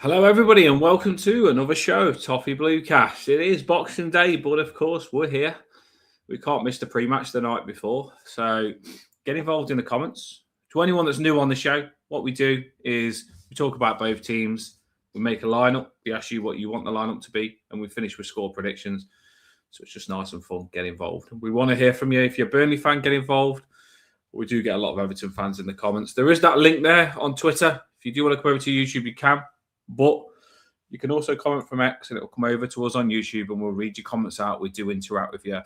Hello, everybody, and welcome to another show, Toffee Blue Cast. It is Boxing Day, but of course, we're here. We can't miss the pre-match the night before, so get involved in the comments. To anyone that's new on the show, what we do is we talk about both teams. We make a lineup. We ask you what you want the lineup to be, and we finish with score predictions. So it's just nice and fun. Get involved. We want to hear from you. If you're a Burnley fan, get involved. We do get a lot of Everton fans in the comments. There is that link there on Twitter. If you do want to come over to YouTube, you can. But you can also comment from X and it'll come over to us on YouTube and we'll read your comments out. We do interact with you,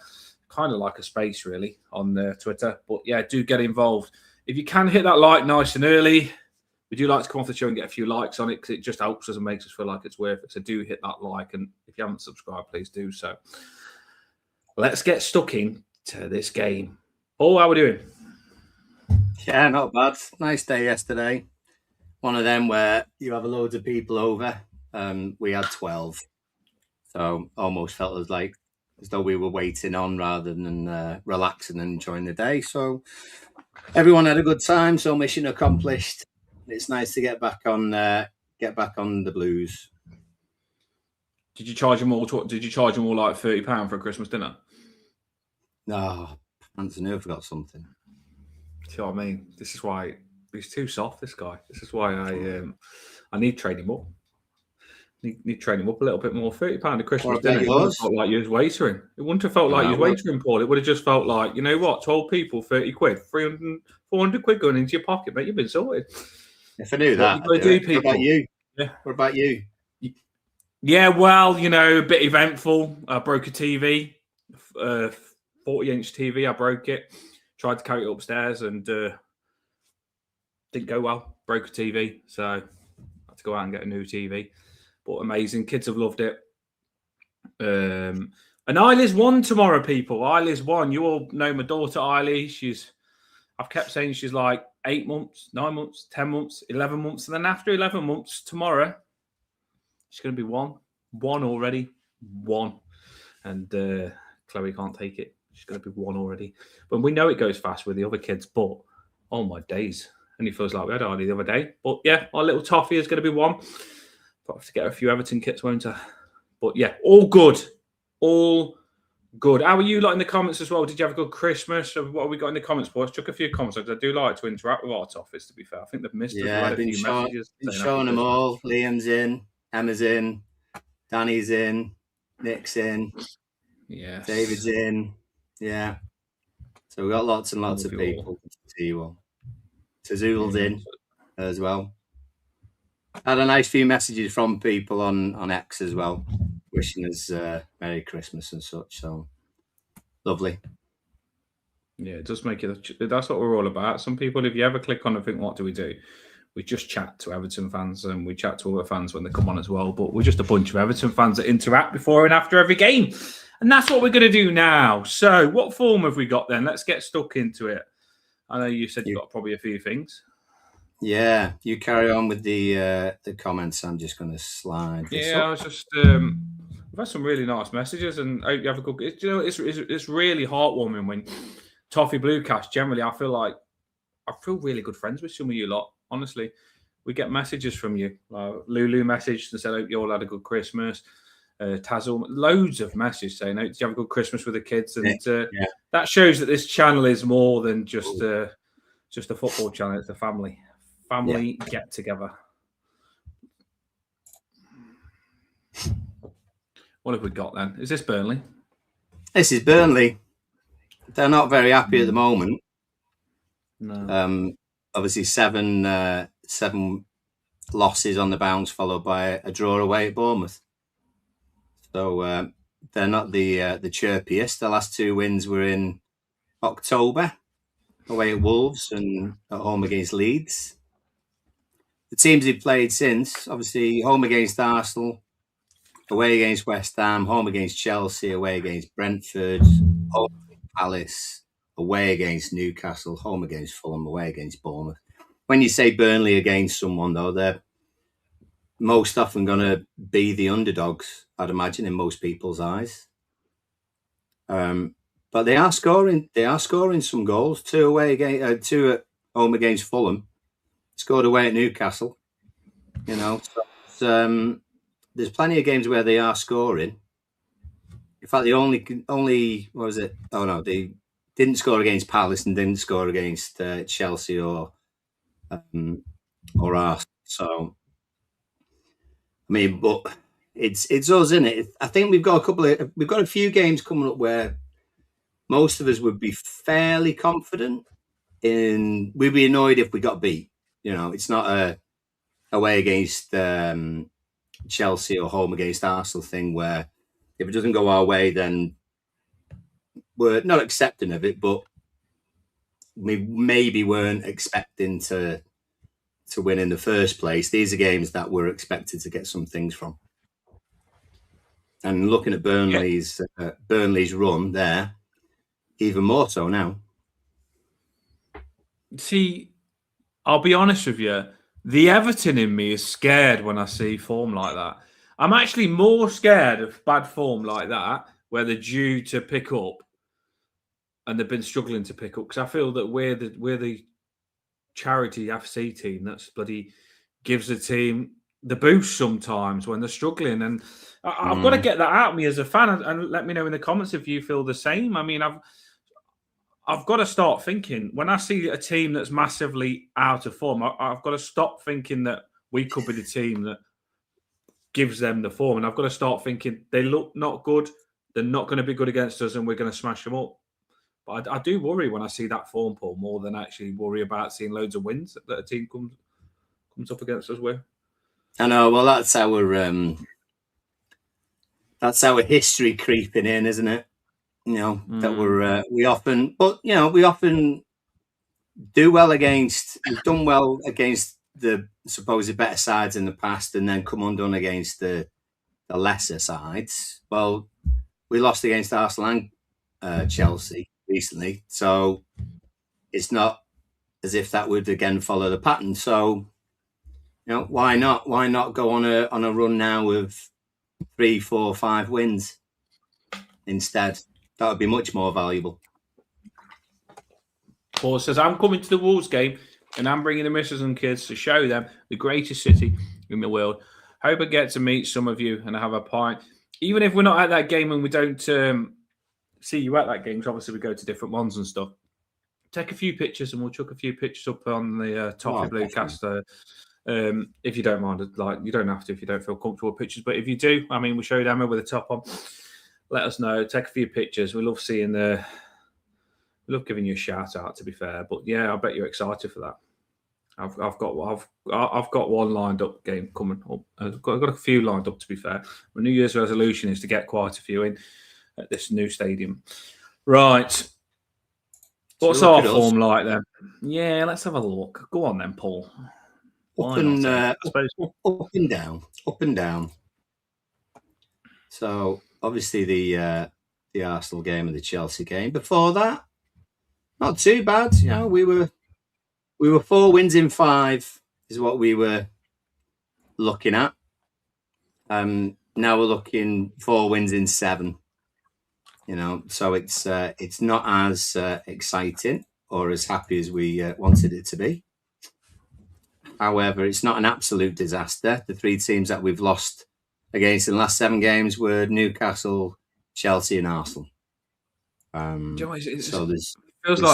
kind of like a space really on Twitter. But yeah, do get involved. If you can hit that like nice and early, we do like to come off the show and get a few likes on it because it just helps us and makes us feel like it's worth it. So do hit that like, and if you haven't subscribed, please do so. Let's get stuck into this game. Paul, how are we doing? Yeah, not bad. Nice day yesterday. One of them where you have a load of people over. We had 12. So almost felt as though we were waiting on rather than relaxing and enjoying the day. So everyone had a good time. So mission accomplished. It's nice to get back on the Blues. Did you charge them all? Did you charge them all like £30 for a Christmas dinner? No, Anthony, I forgot something. See what I mean? This is why he's too soft. This guy. This is why I need to train him up. Need to train him up a little bit more. £30 a Christmas dinner. It wouldn't have felt like you was waitering. It wouldn't have felt like you was waitering, Paul. It would have just felt like, you know what? 12 people, 30 quid, 300, 400 quid going into your pocket, mate. You've been sorted. If I knew that, what about you? Yeah. What about you? Yeah, well, you know, a bit eventful. I broke a TV, 40-inch TV. I broke it. Tried to carry it upstairs and didn't go well. Broke a TV, so I had to go out and get a new TV. But amazing. Kids have loved it. And Eiley's won tomorrow, people. Eiley's won. You all know my daughter, Eiley. I've kept saying she's like 8 months, 9 months, 10 months, 11 months. And then after 11 months, tomorrow, she's going to be one. One already. One. And Chloe can't take it. She's going to be one already. But we know it goes fast with the other kids. But, oh my days. And it feels like we had Eiley the other day. But yeah, our little Toffee is going to be one. I'll have to get a few Everton kits, won't I? But yeah, all good. All good. How are you like in the comments as well? Did you have a good Christmas? What have we got in the comments, boys? Took a few comments. I do like to interact with our Toffees, to be fair. I think they've missed us. Yeah, I've been showing them all. Liam's in, Emma's in, Danny's in, Nick's in, David's in. Yeah. So we've got lots and lots of people to see you all. Tazul's in as well. Had a nice few messages from people on X as well, wishing us Merry Christmas and such. So lovely. Yeah, it does make it. That's what we're all about. Some people, if you ever click on and think, what do? We just chat to Everton fans and we chat to other fans when they come on as well. But we're just a bunch of Everton fans that interact before and after every game. And that's what we're going to do now. So what form have we got then? Let's get stuck into it. I know you said you've got probably a few things. Yeah, you carry on with the comments. I'm just going to slide. I was just we've had some really nice messages, and I hope you have a good. It's really heartwarming when Toffee Bluecast. Generally, I feel really good friends with some of you lot. Honestly, we get messages from you. Lulu messaged and said, "Hope you all had a good Christmas." Tazl, loads of messages saying, "Did you have a good Christmas with the kids?" And that shows that this channel is more than just a football channel. It's a family get together. What have we got then? Is this Burnley? This is Burnley. They're not very happy at the moment. No. Obviously, seven losses on the bounce, followed by a draw away at Bournemouth. So they're not the chirpiest. The last two wins were in October, away at Wolves and at home against Leeds. The teams they've played since, obviously, home against Arsenal, away against West Ham, home against Chelsea, away against Brentford, home against Palace, away against Newcastle, home against Fulham, away against Bournemouth. When you say Burnley against someone, though, they're most often going to be the underdogs, I'd imagine, in most people's eyes. But they are scoring. They are scoring some goals. Two at home against Fulham. Scored away at Newcastle. So there's plenty of games where they are scoring. In fact, they only what was it? Oh no, they didn't score against Palace and didn't score against Chelsea or Arsenal. So, I mean, but it's us, isn't it? I think we've got a few games coming up where most of us would be fairly confident in. We'd be annoyed if we got beat. It's not a away against Chelsea or home against Arsenal thing where if it doesn't go our way, then we're not accepting of it, but we maybe weren't expecting to win in the first place. These are games that we're expected to get some things from. And looking at Burnley's run there, even more so now. See, I'll be honest with you. The Everton in me is scared when I see form like that. I'm actually more scared of bad form like that, where they're due to pick up and they've been struggling to pick up. Because I feel that we're the charity FC team that's bloody gives the team the boost sometimes when they're struggling. And I've got to get that out of me as a fan, and let me know in the comments if you feel the same. I mean, I've got to start thinking when I see a team that's massively out of form, I've got to stop thinking that we could be the team that gives them the form. And I've got to start thinking they look not good. They're not going to be good against us and we're going to smash them up. But I do worry when I see that form, Paul, more than actually worry about seeing loads of wins that a team comes up against us with. I know. Well, that's our history creeping in, isn't it? That we often do well against. We've done well against the supposed better sides in the past, and then come undone against the lesser sides. Well, we lost against Arsenal and Chelsea recently, so it's not as if that would again follow the pattern. So, why not? Why not go on a run now of 3, 4, 5 wins instead? That would be much more valuable. Paul says, I'm coming to the Wolves game and I'm bringing the missus and kids to show them the greatest city in the world. Hope I get to meet some of you and have a pint. Even if we're not at that game and we don't see you at that game, because obviously we go to different ones and stuff, take a few pictures and we'll chuck a few pictures up on the Toffee Blue Caster. If you don't mind, you don't have to if you don't feel comfortable with pictures, but if you do, I mean, we showed Emma with the top on. Let us know. Take a few pictures. We love seeing we love giving you a shout out. To be fair, but yeah, I bet you're excited for that. I've got one lined up game coming up. I've got a few lined up. To be fair, my New Year's resolution is to get quite a few in at this new stadium. Right. What's our form like then? Yeah, let's have a look. Go on then, Paul. Up and down, up and down. So obviously the Arsenal game and the Chelsea game. Before that, not too bad. We were 4 wins in 5 is what we were looking at. Now we're looking 4 wins in 7. So it's not as exciting or as happy as we wanted it to be. However, it's not an absolute disaster. The 3 teams that we've lost against in the last 7 games were Newcastle, Chelsea, and Arsenal. So there's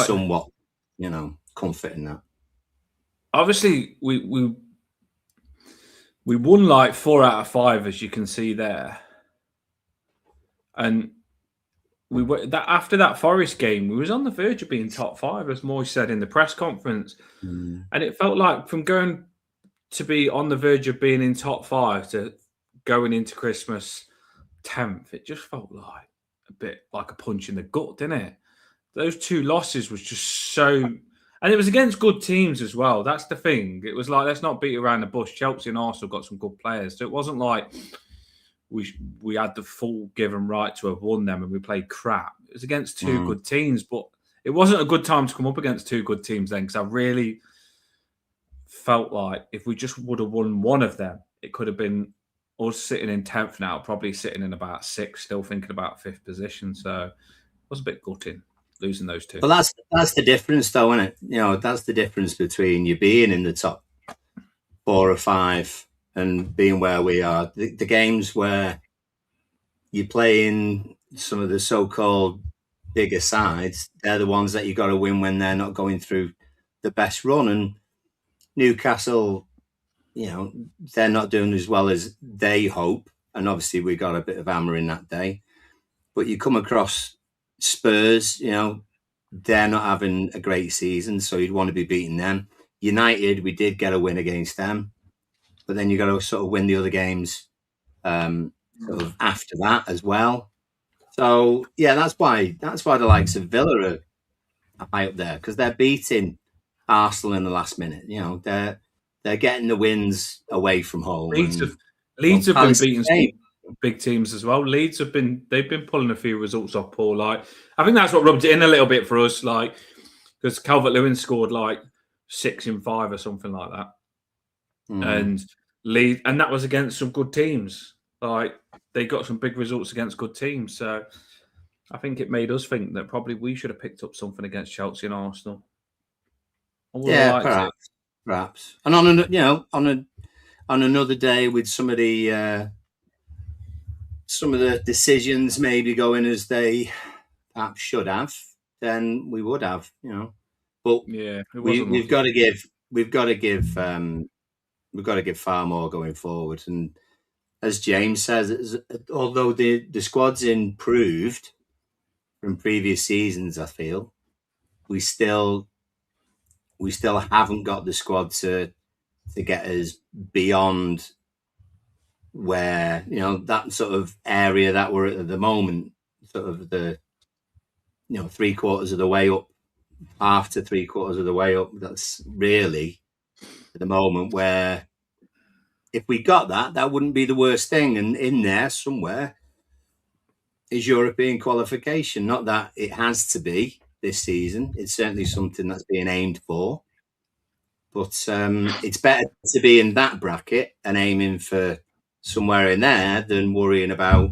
somewhat, comfort in that. Obviously, we won like 4 out of 5, as you can see there, and we were after that Forest game, we was on the verge of being top 5, as Moy said in the press conference, and it felt like from going to be on the verge of being in top 5 to going into Christmas 10th, it just felt like a bit like a punch in the gut, didn't it? Those 2 losses was just so, and it was against good teams as well. That's the thing. It was like, let's not beat around the bush. Chelsea and Arsenal got some good players, so it wasn't like we had the full given right to have won them and we played crap. It was against 2 good teams, but it wasn't a good time to come up against 2 good teams then, because I really felt like if we just would have won one of them, it could have been us sitting in 10th now, probably sitting in about 6th, still thinking about 5th position. So it was a bit gutting losing those 2. Well, that's the difference, though, isn't it? That's the difference between you being in the top 4 or 5 and being where we are, the games where you're playing some of the so-called bigger sides, they're the ones that you got to win when they're not going through the best run. And Newcastle, they're not doing as well as they hope. And obviously we got a bit of hammer in that day. But you come across Spurs, they're not having a great season, so you'd want to be beating them. United, we did get a win against them, but then you got to sort of win the other games sort of after that as well. So yeah, that's why the likes of Villa are high up there, because they're beating Arsenal in the last minute. They're getting the wins away from home. Leeds have been beating some big teams as well. Leeds they've been pulling a few results off, Paul. Like, I think that's what rubbed it in a little bit for us, like, because Calvert-Lewin scored like 6 in 5 or something like that. And Leeds, and that was against some good teams. Like, they got some big results against good teams. So I think it made us think that probably we should have picked up something against Chelsea and Arsenal. Yeah, perhaps. And on another day with some of the decisions maybe going as they perhaps should have, then we would have, But yeah, we've got to give far more going forward. And as James says, although the squad's improved from previous seasons, I feel we still haven't got the squad to get us beyond where, that sort of area that we're at the moment, sort of the 3/4 of the way up, half to 3/4 of the way up. That's really at the moment where, if we got that wouldn't be the worst thing. And in there somewhere is European qualification. Not that it has to be this season. It's certainly something that's being aimed for. But it's better to be in that bracket and aiming for somewhere in there than worrying about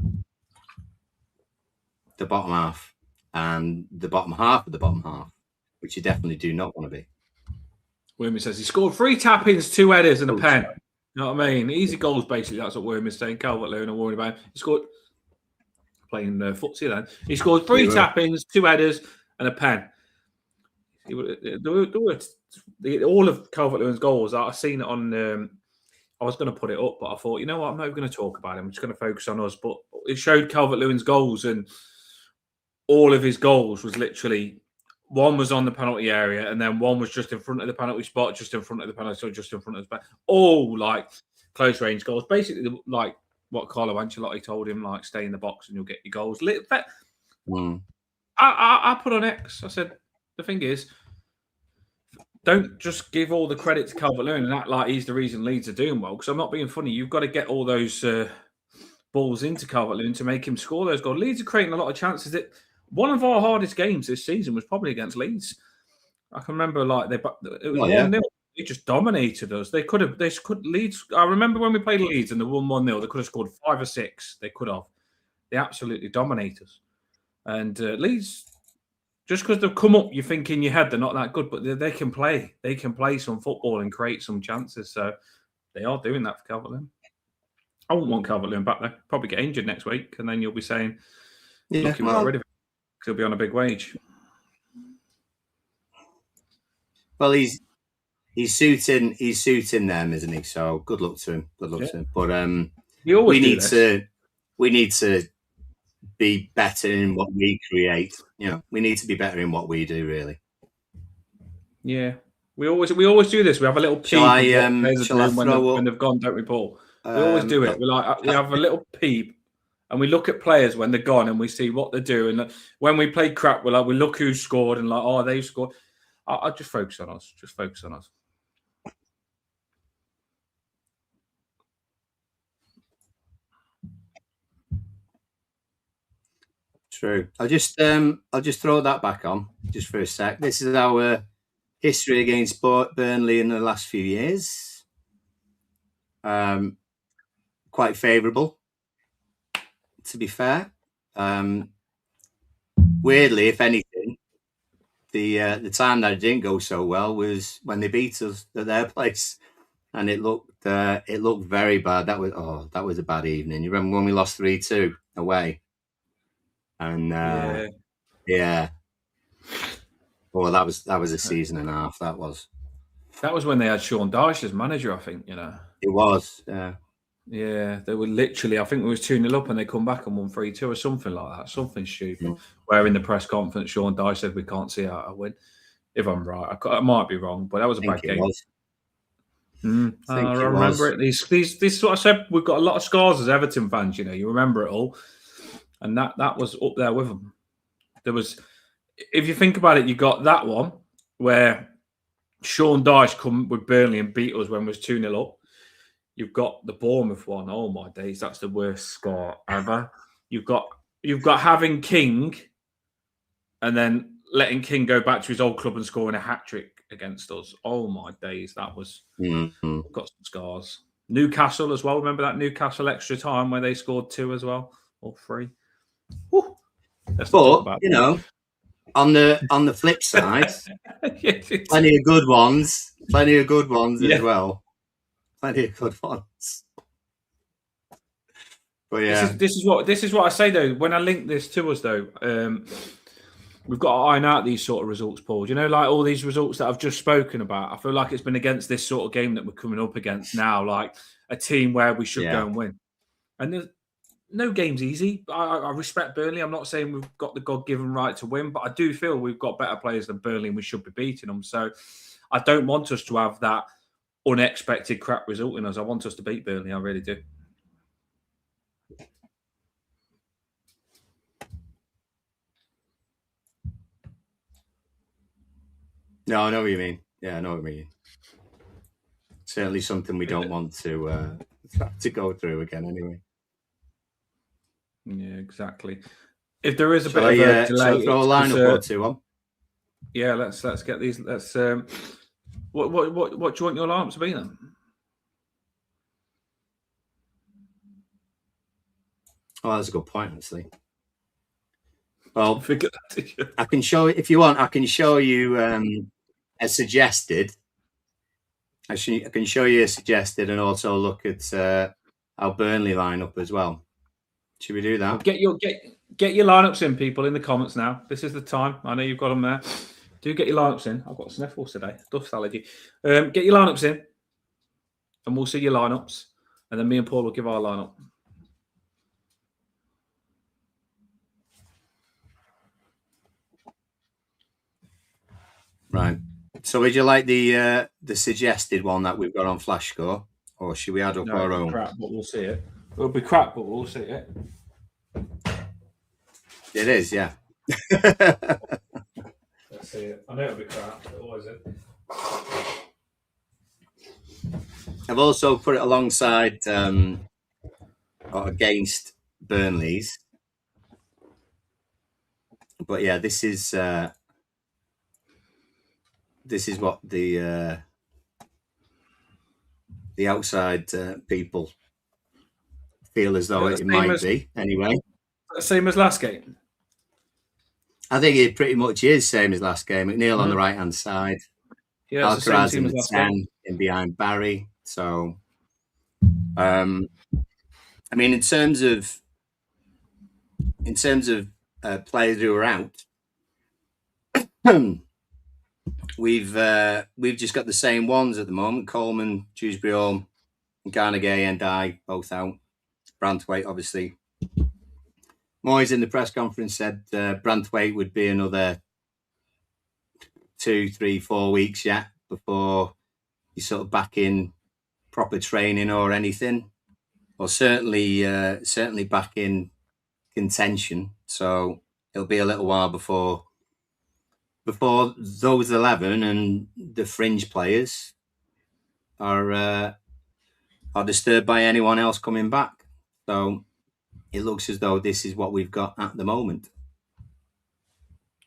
the bottom half and the bottom half of the bottom half, which you definitely do not want to be. Wormy says he scored 3 tap-ins, 2 headers and a pen. You know what I mean? Easy goals, basically. That's what Wormy's saying. Calvert-Lewin, I'm worried about him. He scored, playing footsie then. He scored 3 tap-ins, 2 headers and a pen. All of Calvert-Lewin's goals, I've seen it on... I was going to put it up, but I thought, you know what? I'm not going to talk about him. I'm just going to focus on us. But it showed Calvert-Lewin's goals, and all of his goals was literally... One was on the penalty area, and then one was just in front of the penalty spot, just in front of the penalty, so just in front of the back. All like close range goals. Basically, like what Carlo Ancelotti told him, like, stay in the box and you'll get your goals. I put on X. I said, the thing is, don't just give all the credit to Calvert-Lewin and act like he's the reason Leeds are doing well, because I'm not being funny. You've got to get all those balls into Calvert-Lewin to make him score those goals. Leeds are creating a lot of chances. One of our hardest games this season was probably against Leeds. I can remember, like, it was 1-0. They just dominated us. Leeds. I remember when we played Leeds and they won 1-0. They could have scored 5 or 6. They could have. They absolutely dominate us. And Leeds, just because they've come up, you think in your head they're not that good, but they can play. They can play some football and create some chances. So they are doing that for Calvert-Lewin. I wouldn't want Calvert-Lewin back there. Probably get injured next week, and then you'll be saying, "Look, we got rid of him." He'll be on a big wage. Well, he's suiting them, isn't he? So good luck to him. Good luck to him. But we need to be better in what we create. We need to be better in what we do, really. Yeah, we always do this. We have a little peep when they've gone, don't we, Paul? We always do it. We have a little peep. And we look at players when they're gone and we see what they're doing. When we play crap, we look who scored and they've scored. I just focus on us. Just focus on us. True. I'll just throw that back on just for a sec. This is our history against Burnley in the last few years. Quite favourable, to be fair. Weirdly, if anything, the time that it didn't go so well was when they beat us at their place and it looked very bad. That was a bad evening. You remember when we lost 3-2 away? And yeah. Well, that was a season and a half. That was when they had Sean Dyche as manager, I think, It was. Yeah, they were literally, I think it was 2-0 up and they come back and won 3-2 or something like that. Something stupid. Mm. Where in the press conference, Sean Dyche said, we can't see how I win. If I'm right. I might be wrong, but that was a bad game. Was. I remember it. This is what I said. We've got a lot of scars as Everton fans, you remember it all. And that was up there with them. There was, if you think about it, you got that one where Sean Dyche come with Burnley and beat us when it was 2-0 up. You've got the Bournemouth one. Oh my days, that's the worst score ever. You've got having King and then letting King go back to his old club and scoring a hat-trick against us. Oh my days, that was got some scars. Newcastle as well. Remember that Newcastle extra time where they scored 2 as well, or 3. Woo. But on the flip side, plenty of good ones as well. Plenty of good ones. But yeah, this is what I say though. When I link this to us though, we've got to iron out these sort of results, Paul. Like all these results that I've just spoken about. I feel like it's been against this sort of game that we're coming up against now, like a team where we should go and win. And there's no game's easy. I respect Burnley. I'm not saying we've got the God-given right to win, but I do feel we've got better players than Burnley and we should be beating them. So I don't want us to have that unexpected crap result in us. I want us to beat Burnley. I really do. No, I know what you mean. Yeah, I know what you mean. Certainly something we don't want to go through again anyway. Yeah, exactly. If there is a bit of a delay, throw a lineup or two on. Yeah, let's get these. Let's. What do you want your lineup to be then? Oh, that's a good point, actually. Well, I can show if you want. I can show you a suggested. I can show you a suggested, and also look at our Burnley lineup as well. Should we do that? Get your lineups in, people, in the comments now. This is the time. I know you've got them there. Do get your lineups in. I've got sniffles today. Dust allergy. Get your lineups in, and we'll see your lineups, and then me and Paul will give our lineup. Right. So, would you like the suggested one that we've got on Flash Score, or should we add up our own? Crap, but we'll see it. It'll be crap, but we'll see it. It is, yeah. Let's see it. I know it'll be crap, but what is it? I've also put it alongside or against Burnley's. But yeah, this is what the outside people feel as though it might be anyway. Same as last game. I think it pretty much is same as last game. McNeil on the right hand side. Yeah, Alcaraz in the 10 in behind Barry. So, I mean, in terms of players who are out, we've just got the same ones at the moment. Coleman, Dewsbury Hall, Garnegay and I both out. Branthwaite, obviously. Moyes in the press conference said Branthwaite would be another 2, 3, 4 weeks yet before he's sort of back in proper training or anything, or certainly back in contention. So it'll be a little while before those 11 and the fringe players are disturbed by anyone else coming back. So it looks as though this is what we've got at the moment.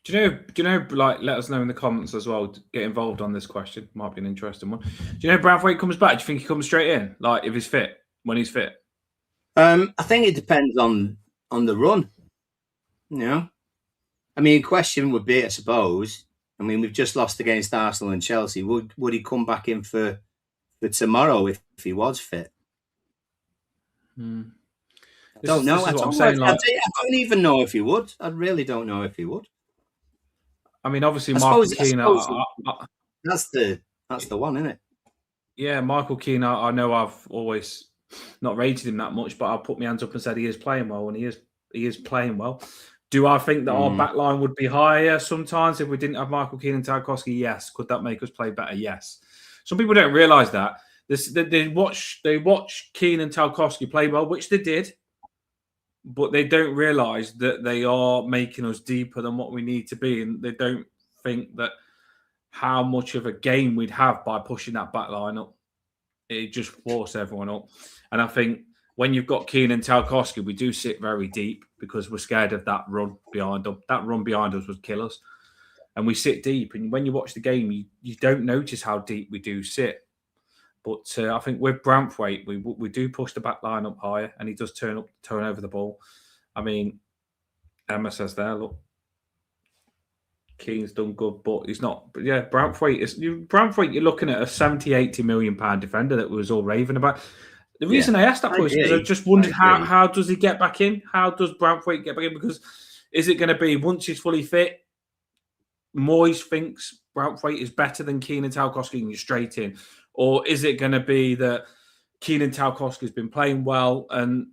Do you know, like, let us know in the comments as well. Get involved on this question. Might be an interesting one. Do you know if Branthwaite comes back? Do you think he comes straight in? Like, if he's fit, when he's fit? I think it depends on the run. You know? I mean, question would be, I suppose, I mean, we've just lost against Arsenal and Chelsea. Would he come back in for for tomorrow if he was fit. Hmm. I don't know. This is what I'm saying. I don't even know if he would. I really don't know if he would. I mean, obviously, I Michael suppose Keane. that's the one, isn't it? Yeah, Michael Keane. I know I've always not rated him that much, but I put my hands up and said he is playing well, and he is playing well. Do I think that our back line would be higher sometimes if we didn't have Michael Keane and Tarkowski? Yes. Could that make us play better? Yes. Some people don't realise that. They watch Keane and Tarkowski play well, which they did, but they don't realise that they are making us deeper than what we need to be, and they don't think that how much of a game we'd have by pushing that back line up. It just forced everyone up. And I think when you've got Keane and Tarkowski, we do sit very deep because we're scared of that run behind them. That run behind us would kill us. And we sit deep. And when you watch the game, you don't notice how deep we do sit. But I think with Branthwaite, we do push the back line up higher, and he does turn over the ball. I mean, Emma says there, look, Keane's done good, but he's not. But yeah, Branthwaite, you're looking at a 70, 80 million pound defender that was all raving about. The reason I asked that was because I just wondered how does he get back in? How does Branthwaite get back in? Because is it going to be once he's fully fit, Moyes thinks Branthwaite is better than Keane and Tarkowski and you're straight in? Or is it going to be that Keane and Tarkowski has been playing well and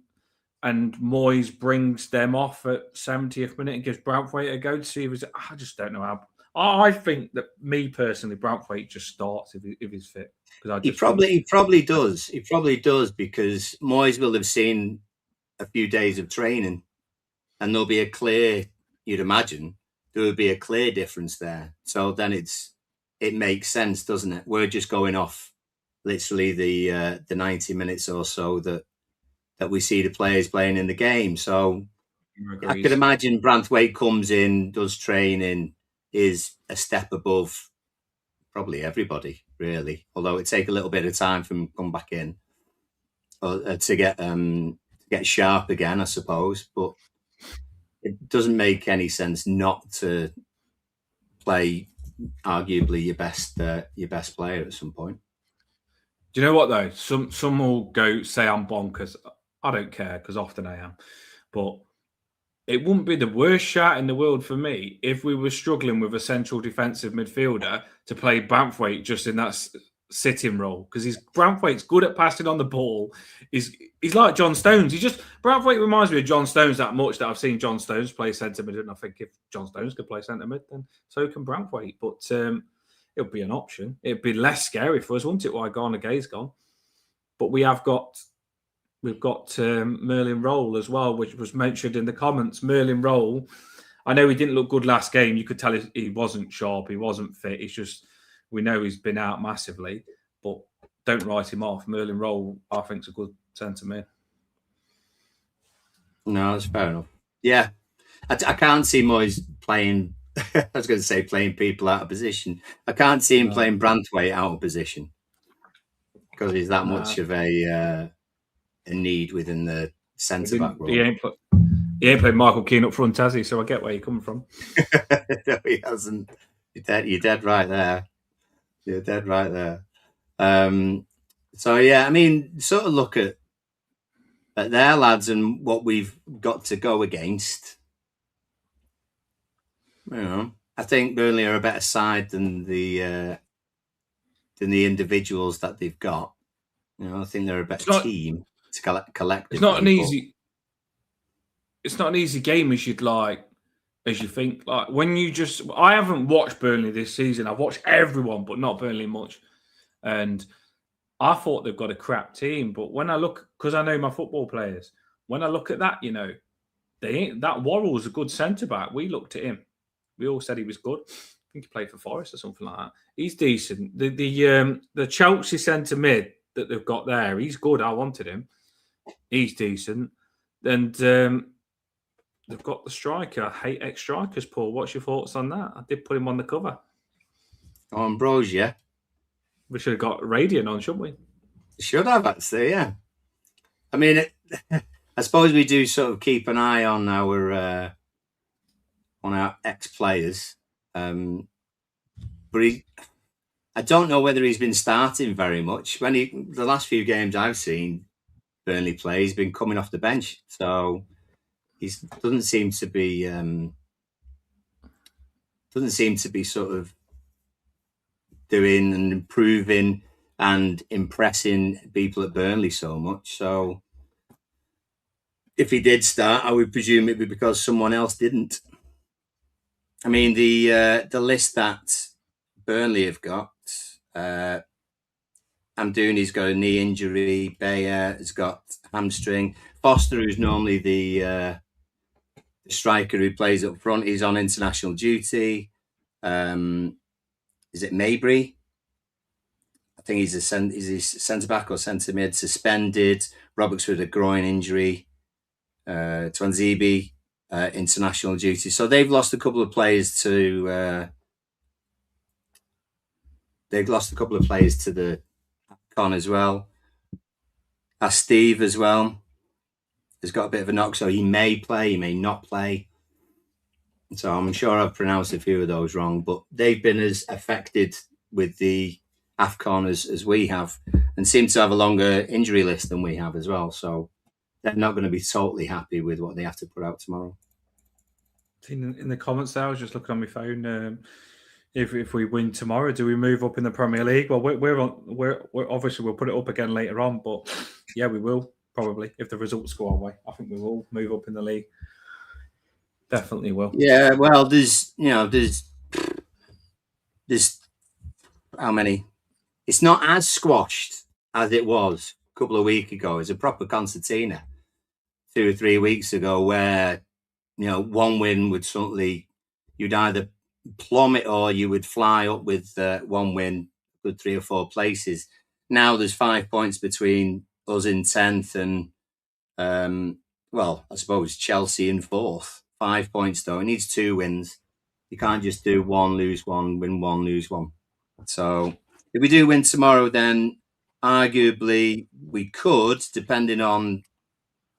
Moyes brings them off at 70th minute and gives Branthwaite a go to see if I just don't know how. I think that me personally, Branthwaite just starts if he's fit. He probably does. He probably does because Moyes will have seen a few days of training, and there'll be a clear. You'd imagine there would be a clear difference there. So then it makes sense, doesn't it? We're just going off literally the 90 minutes or so that we see the players playing in the game. So I could imagine Branthwaite comes in, does training, is a step above probably everybody, really. Although it'd take a little bit of time for him to come back in or to get sharp again, I suppose. But it doesn't make any sense not to play arguably your best player at some point. Do you know what though? Some will go say I'm bonkers. I don't care because often I am, but it wouldn't be the worst shot in the world for me if we were struggling with a central defensive midfielder to play Branthwaite just in that sitting role because Branthwaite's good at passing on the ball. He's like John Stones. Branthwaite reminds me of John Stones that much that I've seen John Stones play centre mid, and I think if John Stones could play centre mid, then so can Branthwaite. But it'll be an option. It'd be less scary for us, wouldn't it? Why Garner Gay's gone, but we've got Merlin Roll as well, which was mentioned in the comments. Merlin Roll, I know he didn't look good last game. You could tell he wasn't sharp. He wasn't fit. It's just, we know he's been out massively, but don't write him off. Merlin Roll, I think, is a good centre mid. No, that's fair enough. Yeah. I can't see Moyes playing, I was going to say playing people out of position. I can't see him playing Branthwaite out of position because he's that much of a need within the centre back role. He ain't played Michael Keane up front, has he? So I get where you're coming from. No, he hasn't. You're dead right there. You're dead right there. So yeah, I mean, sort of look at their lads and what we've got to go against. You know, I think Burnley are a better side than the individuals that they've got. You know, I think they're a better team. Collectively. It's not an easy game as you think. Like I haven't watched Burnley this season. I've watched everyone, but not Burnley much. And I thought they've got a crap team, but when I look, because I know my football players, when I look at that, that Worrell's a good centre back. We looked at him. We all said he was good. I think he played for Forest or something like that. He's decent. The Chelsea centre mid that they've got there, he's good. I wanted him. He's decent. And they've got the striker. I hate ex-strikers, Paul. What's your thoughts on that? I did put him on the cover. Oh, Ambrosia. We should have got Radiant on, shouldn't we? Should have, actually, yeah. I mean, I suppose we do sort of keep an eye on our ex-players. But I don't know whether he's been starting very much. The last few games I've seen Burnley play, he's been coming off the bench, so he doesn't seem to be sort of doing and improving and impressing people at Burnley so much. So if he did start, I would presume it'd be because someone else didn't. I mean, the list that Burnley have got, Amdouni's got a knee injury, Bayer has got hamstring, Foster, who's normally the striker who plays up front, he's on international duty. Is it Mabry? I think he's a centre back or centre mid, suspended. Roberts with a groin injury. Twanzibi, international duty. So they've lost a couple of players to. They've lost a couple of players to the con as well. Steve as well has got a bit of a knock, so he may play, he may not play. So I'm sure I've pronounced a few of those wrong, but they've been as affected with the AFCON as we have, and seem to have a longer injury list than we have as well. So they're not going to be totally happy with what they have to put out tomorrow. In the comments there, I was just looking on my phone. If we win tomorrow, do we move up in the Premier League? Well, we're obviously we'll put it up again later on, but yeah, we will probably if the results go our way. I think we will move up in the league. Definitely will. Yeah, well, there's how many? It's not as squashed as it was a couple of weeks ago. It's a proper concertina 2 or 3 weeks ago where, one win would suddenly, you'd either plummet or you would fly up with one win, good 3 or 4 places. Now there's 5 points between us in 10th and, I suppose Chelsea in 4th. 5 points though. It needs 2 wins. You can't just do 1, lose 1, win 1, lose 1. So if we do win tomorrow, then arguably we could, depending on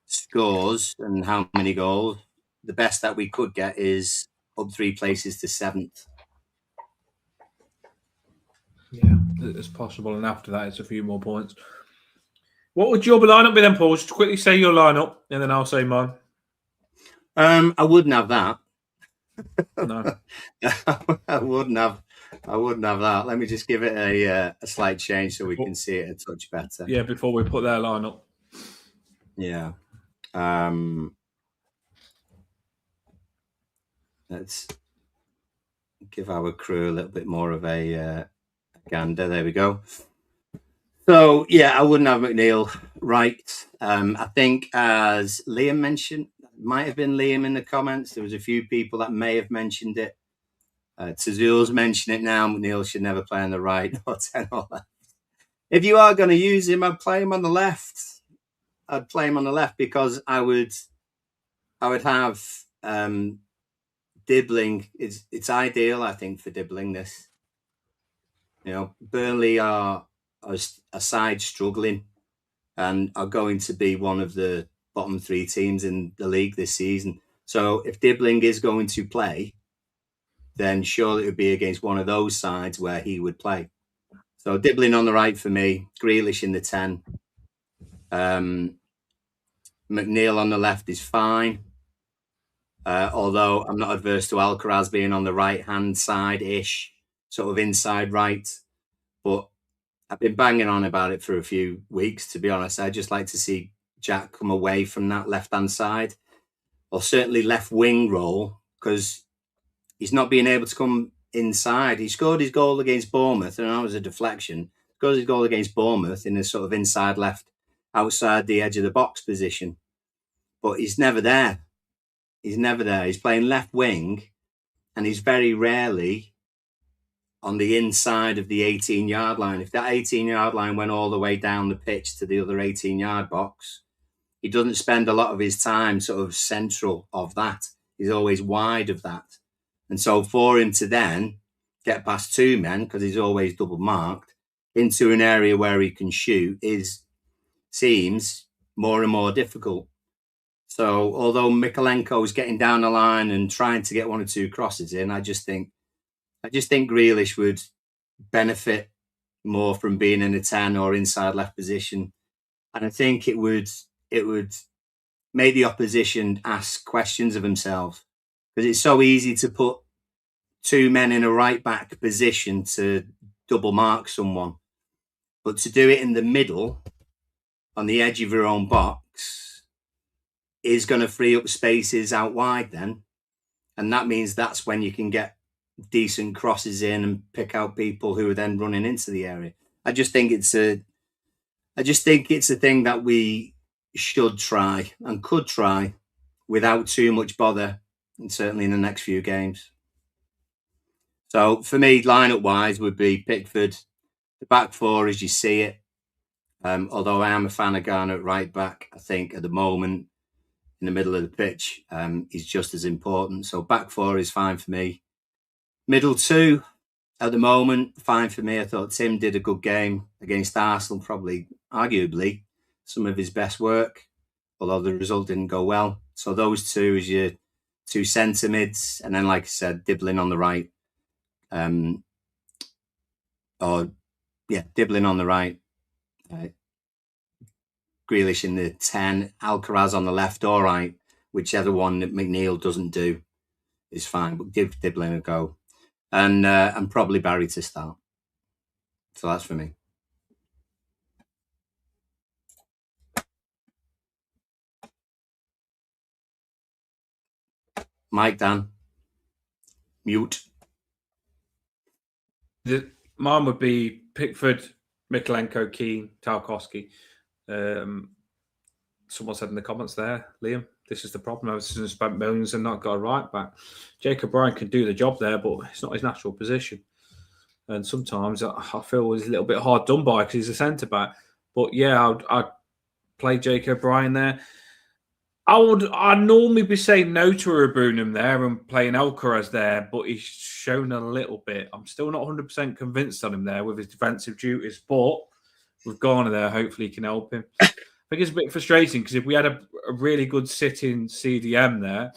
scores and how many goals, the best that we could get is up 3 places to 7th. Yeah, it's possible. And after that, it's a few more points. What would your lineup be then, Paul? Just quickly say your lineup, and then I'll say mine. I wouldn't have that. No, I wouldn't have that. Let me just give it a slight change so we can see it a touch better. Yeah, before we put their lineup. Yeah. Let's give our crew a little bit more of a gander. There we go. So, yeah, I wouldn't have McNeil right. I think as Liam mentioned, might have been Liam in the comments, there was a few people that may have mentioned it. Tazul's mentioned it now. McNeil should never play on the right or 10 or left. If you are going to use him, I'd play him on the left. I'd play him on the left because I would have Dibbling. It's ideal, I think, for Dibbling this. Burnley are a side struggling and are going to be one of the bottom 3 teams in the league this season. So if Dibbling is going to play, then surely it would be against one of those sides where he would play. So Dibbling on the right for me, Grealish in the 10. McNeil on the left is fine. Although I'm not adverse to Alcaraz being on the right-hand side-ish, sort of inside right. But I've been banging on about it for a few weeks, to be honest. I'd just like to see Jack come away from that left-hand side, or certainly left wing role, because he's not being able to come inside. He scored his goal against Bournemouth, and that was a deflection. Scores his goal against Bournemouth in a sort of inside left, outside the edge of the box position. But he's never there. He's never there. He's playing left wing, and he's very rarely on the inside of the 18-yard line. If that 18-yard line went all the way down the pitch to the other 18-yard box, he doesn't spend a lot of his time sort of central of that. He's always wide of that. And so for him to then get past 2 men, because he's always double marked, into an area where he can shoot seems more and more difficult. So although Mikalenko is getting down the line and trying to get 1 or 2 crosses in, I just think Grealish would benefit more from being in a 10 or inside left position. And I think it would make the opposition ask questions of themselves, because it's so easy to put two men in a right back position to double mark someone. But to do it in the middle, on the edge of your own box, is going to free up spaces out wide then. And that means that's when you can get decent crosses in and pick out people who are then running into the area. I just think it's a thing that we should try and could try without too much bother, and certainly in the next few games. So for me, lineup wise, would be Pickford. The back four as you see it. Although I am a fan of Garner at right back, I think at the moment, in the middle of the pitch, is just as important. So back four is fine for me. Middle two, at the moment, fine for me. I thought Tim did a good game against Arsenal, probably, arguably, some of his best work, although the result didn't go well. So those two as your two centre mids, and then, like I said, Dibbling on the right. Dibbling on the right. Grealish in the 10, Alcaraz on the left or right, whichever one that McNeil doesn't do is fine, but give Dibbling a go. And probably Barry to start. So that's for me. Mike, Dan, mute. Mine would be Pickford, Mikolenko, Keane, Tarkowski. Someone said in the comments there, Liam, this is the problem. Everton has spent millions and not got a right back. Jacob Bryan can do the job there, but it's not his natural position. And sometimes I feel he's a little bit hard done by because he's a centre back. But yeah, I'd play Jacob Bryan there. I'd normally be saying no to Rabunum there and playing Alcaraz there, but he's shown a little bit. I'm still not 100% convinced on him there with his defensive duties, but with Garner there, hopefully he can help him. I think it's a bit frustrating because if we had a really good sitting CDM there,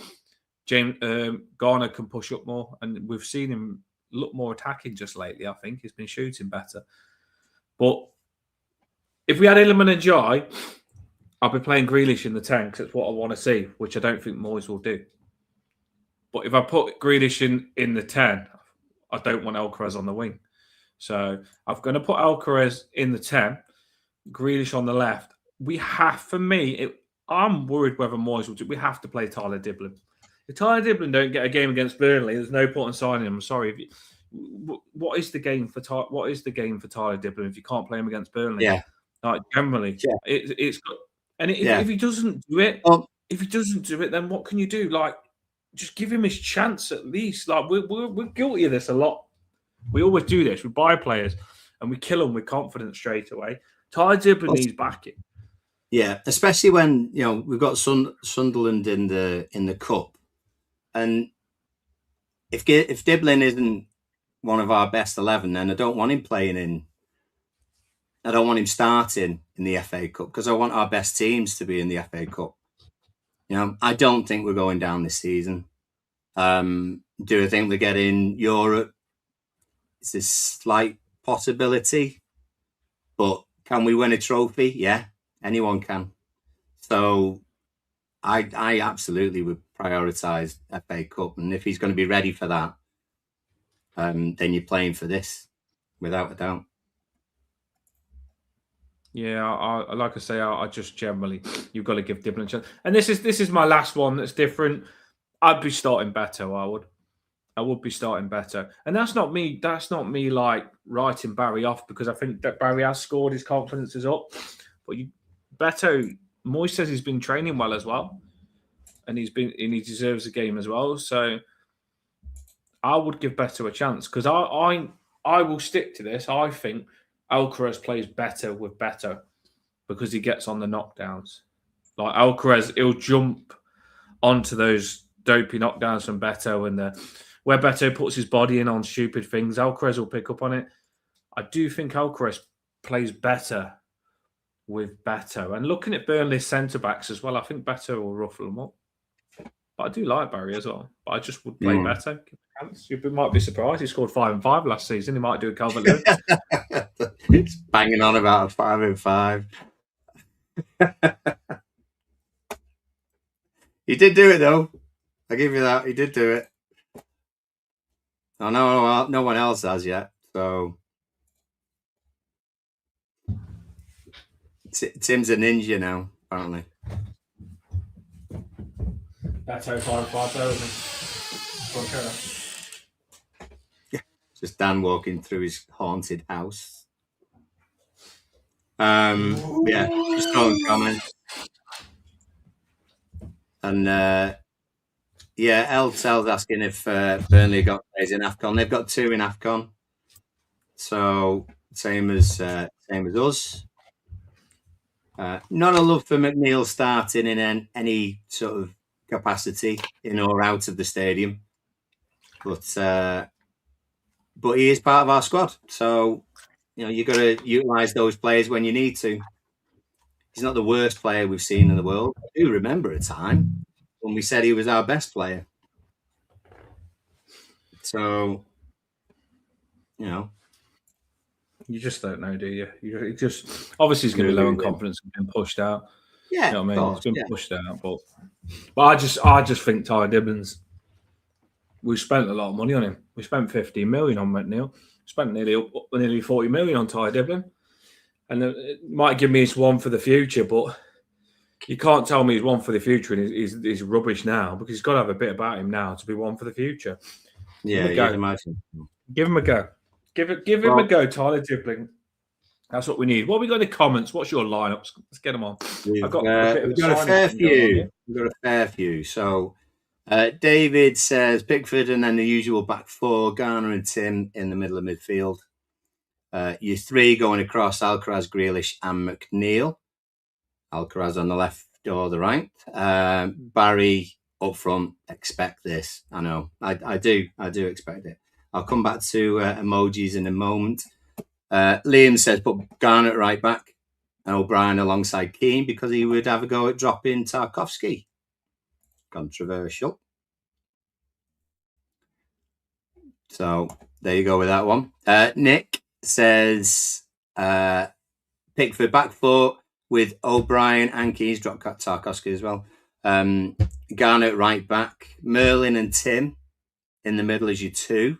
Garner can push up more, and we've seen him look more attacking just lately. I think he's been shooting better. But if we had Ilman and Jai, I'll be playing Grealish in the 10 because that's what I want to see, which I don't think Moyes will do. But if I put Grealish in the 10, I don't want Alcaraz on the wing. So I'm going to put Alcaraz in the 10, Grealish on the left. I'm worried whether Moyes will do. We have to play Tyler Dibbling. If Tyler Dibbling don't get a game against Burnley, there's no point in signing him. I'm sorry. What is the game for Tyler Dibbling if you can't play him against Burnley? Yeah. Like generally, it's got. And if he doesn't do it, then what can you do? Like, just give him his chance at least. Like, we're guilty of this a lot. We always do this. We buy players and we kill them with confidence straight away. Ty Dibbling needs backing. Yeah, especially when we've got Sunderland in the cup, and if Dibbling isn't one of our best 11, then I don't want him playing in. I don't want him starting in the FA Cup because I want our best teams to be in the FA Cup. I don't think we're going down this season. Do I think we're getting Europe? It's a slight possibility, but can we win a trophy? Yeah, anyone can. So I absolutely would prioritise FA Cup, and if he's going to be ready for that, then you're playing for this, without a doubt. Yeah, I just generally, you've got to give Dibbling a chance. And this is my last one that's different. I'd be starting Beto. I would be starting Beto. And that's not me like writing Barry off because I think that Barry has scored, his confidence is up. But Beto, Moyes says he's been training well as well. And he deserves a game as well. So I would give Beto a chance because I will stick to this. I think Alcaraz plays better with Beto because he gets on the knockdowns. Like Alcaraz, he'll jump onto those dopey knockdowns from Beto, and where Beto puts his body in on stupid things, Alcaraz will pick up on it. I do think Alcaraz plays better with Beto. And looking at Burnley's centre-backs as well, I think Beto will ruffle them up. But I do like Barry as well. But I just would play better. You might be surprised. He scored 5 and 5 last season. He might do a Calvert-Lewin. It's banging on about a 5 and 5. He did do it though. I give you that. He did do it. I know no one else has yet. So Tim's a ninja now, apparently. That's how 5 and 5 there, isn't it? Just Dan walking through his haunted house. Yeah, just throwing comments. And yeah, Eltel's asking if Burnley got players in AFCON. They've got 2 in AFCON. So same as us. Not a love for McNeil starting in any sort of capacity in or out of the stadium, but he is part of our squad. So you got to utilise those players when you need to. He's not the worst player we've seen in the world. I do remember a time when we said he was our best player. So you just don't know, do you? You just obviously he's going to be low in confidence and been pushed out. Yeah, you know what I mean. He's been pushed out, but I just think Ty Dibbins. We spent a lot of money on him. We spent 15 million on McNeil. Spent nearly 40 million on Ty Dibbin, and it might give me his one for the future, but you can't tell me he's one for the future and he's rubbish now, because he's got to have a bit about him now to be one for the future. Yeah, you'd imagine. Give him a go. Give him a go, Tyler Dibbling. That's what we need. What have we got in the comments? What's your lineups? Let's get them on. We've got a fair few. We've got a fair few. So David says Pickford and then the usual back 4, Garner and Tim in the middle of midfield. Your 3 going across, Alcaraz, Grealish and McNeil. Alcaraz on the left or the right. Barry up front. Expect this. I know. I do expect it. I'll come back to emojis in a moment. Liam says put Garner at right back and O'Brien alongside Keane because he would have a go at dropping Tarkowski. Controversial. So there you go with that one. Nick says Pickford back 4 with O'Brien and Keane. Drop Tarkowski as well. Garner at right back. Merlin and Tim in the middle as your 2.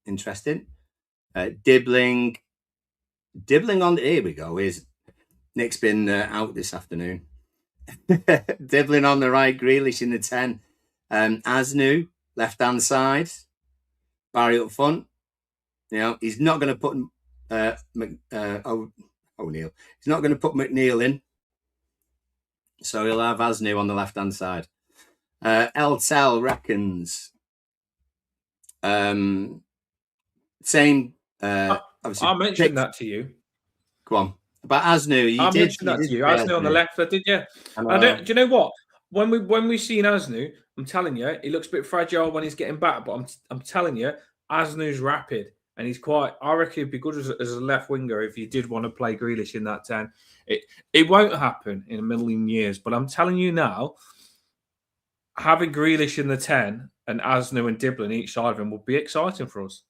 Interesting. Dibbling on. Here we go. Nick's been out this afternoon. Dibbling on the right, Grealish in the 10. Asnu left hand side. Barry up front. He's not going to put O'Neill. He's not going to put McNeil in. So he'll have Asnu on the left hand side. Eltel reckons. Same. I mentioned that to you. Go on. But Asnu, I mentioned that to you. Asnu on the left, I did, yeah. Do you know what? When we've seen Asnu, I'm telling you, he looks a bit fragile when he's getting back. But I'm telling you, Asnu's rapid and he's quite. I reckon he'd be good as a left winger if you did want to play Grealish in that 10. It won't happen in a million years, but I'm telling you now, having Grealish in the 10 and Asnu and Dibbling each side of him would be exciting for us.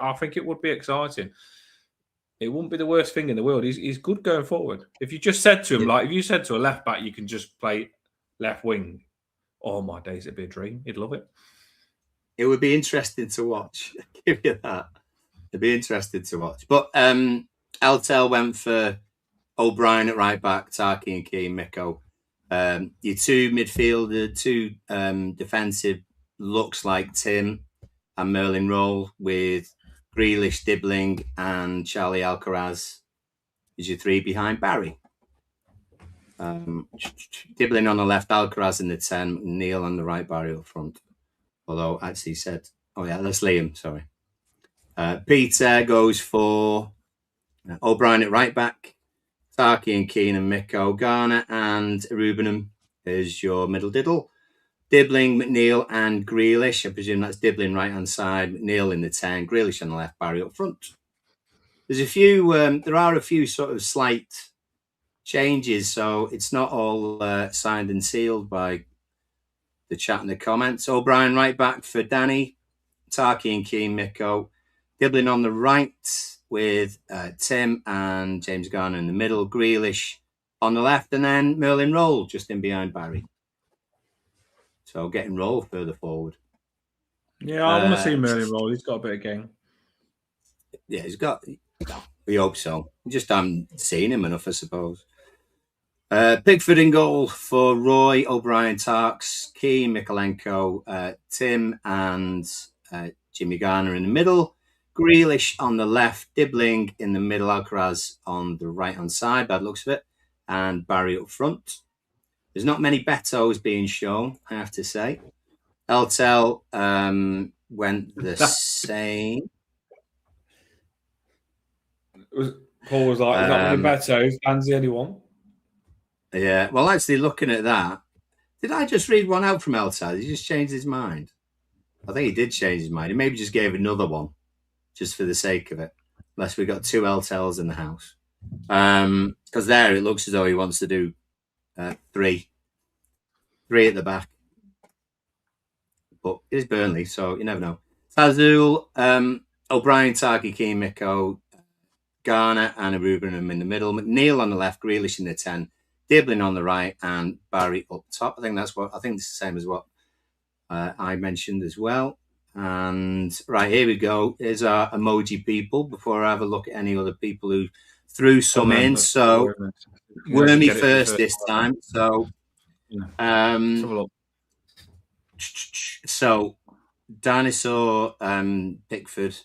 I think it would be exciting. It wouldn't be the worst thing in the world. He's good going forward. If you just said to him, like if you said to a left back, you can just play left wing. Oh my days, it'd be a dream. He'd love it. It would be interesting to watch. I'll give you that. It'd be interesting to watch. But Eltel went for O'Brien at right back, Tarky and Keane, Miko. Your 2 midfielder, 2 defensive looks like Tim and Merlin roll with Grealish, Dibbling and Charlie Alcaraz is your 3 behind Barry. Dibbling on the left, Alcaraz in the 10, Neil on the right, Barry up front. Although actually said, that's Liam, sorry. Peter goes for O'Brien at right back, Tarky and Keane and Miko, Garner and Rubenham is your middle diddle. Dibbling, McNeil and Grealish. I presume that's Dibbling right hand side, McNeil in the 10, Grealish on the left, Barry up front. There's a few. There are a few sort of slight changes, so it's not all signed and sealed by the chat and the comments. O'Brien right back for Danny, Tarky and Keane, Miko. Dibbling on the right with Tim and James Garner in the middle. Grealish on the left, and then Merlin Roll just in behind Barry. So getting Roll further forward. Yeah, I want to see Merlin roll. He's got a bit of game. Yeah, he's got. We hope so. Just haven't seen him enough, I suppose. Pickford in goal for Roy, O'Brien, Tarks, Keane, Mikolenko, Tim, and Jimmy Garner in the middle. Grealish on the left, Dibbling in the middle, Alcaraz on the right-hand side, bad looks of it, and Barry up front. There's not many Betos being shown, I have to say. Eltel went the same. Paul was like, is that many Betos? Dan's the only one. Yeah, well, actually, looking at that, did I just read one out from Eltel? Did he just change his mind? I think he did change his mind. He maybe just gave another one, just for the sake of it. Unless we got 2 Eltels in the house. Because there, it looks as though he wants to do 3. 3 at the back. But it's Burnley, so you never know. Tazul, O'Brien, Tarky, Keane, Miko, Garner, and Arubanum in the middle. McNeil on the left, Grealish in the 10, Dibbling on the right, and Barry up top. I think it's the same as what I mentioned as well. And right, here we go. Here's our emoji people before I have a lolook at any other people who threw some in. So Wormy first this time. So so Dinosaur Pickford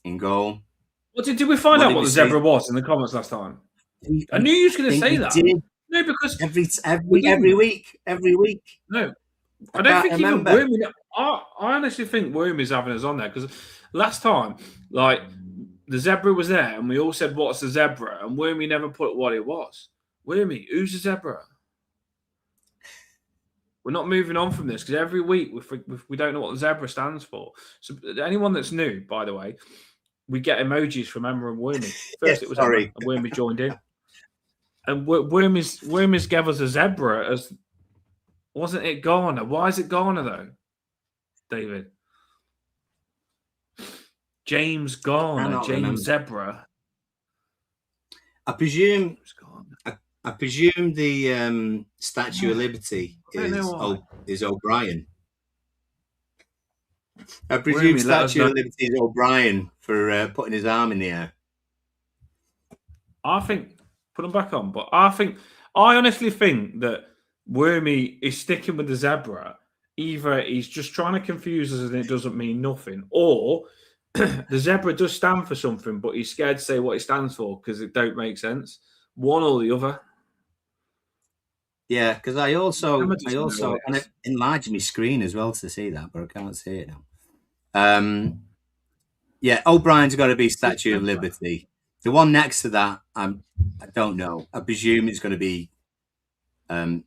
in goal. What did we find out what the zebra was in the comments last time? I knew you were going to say that. No, because every week. No, I don't think even Wormy. I honestly think Wormy's having us on there because last time, like the zebra was there, and we all said, "What's the zebra?" and Wormy never put what it was. Wormy, who's the zebra? We're not moving on from this because every week we don't know what the zebra stands for. So anyone that's new, by the way, we get emojis from Emma and Wormy. First it was Emma, and Wormy joined in. And Wormy's gave us a zebra as wasn't it Garner? Why is it Garner though, David? James Garner, James Zebra. I presume the Statue of Liberty is O'Brien. I presume Statue of Liberty is O'Brien for putting his arm in the air. I think put him back on, but I honestly think that Wormy is sticking with the zebra. Either he's just trying to confuse us and it doesn't mean nothing, or the zebra does stand for something, but he's scared to say what it stands for because it don't make sense. One or the other. Yeah, because I also and it enlarged my screen as well to see that, but I can't see it now. Yeah, O'Brien's got to be Statue of Liberty. The one next to that, I don't know. I presume it's going to be Keane,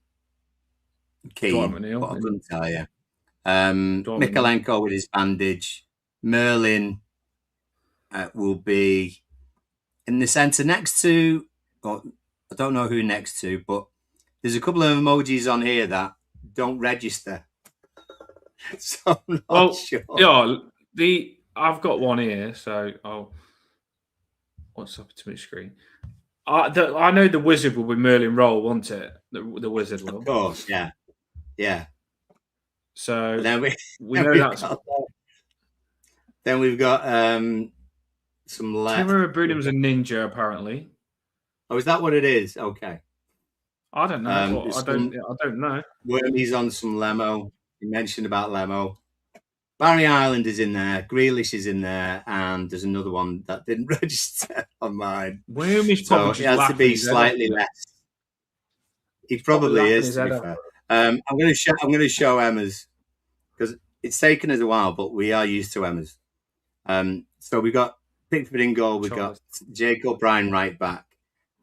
but I couldn't tell you. Mikolenko with his bandage. Merlin will be in the centre next to, I don't know who next to, but there's a couple of emojis on here that don't register. So I'm not sure. Yeah, I've got one here, so what's up to my screen? I know the wizard will be Merlin Roll, won't it? The wizard will. Of course, yeah. So then we know that's. Then we've got some left. Timur Brunham's a ninja, apparently. Oh, is that what it is? Okay. I don't know. I don't know. Wormy's on some Lemo. You mentioned about Lemo. Barry Island is in there. Grealish is in there, and there's another one that didn't register on mine. Wormy's probably so it has to be slightly less. He probably is. To be fair. I'm going to show Emma's because it's taken us a while, but we are used to Emma's. So we got Pickford in goal. We got Jake O'Brien right back,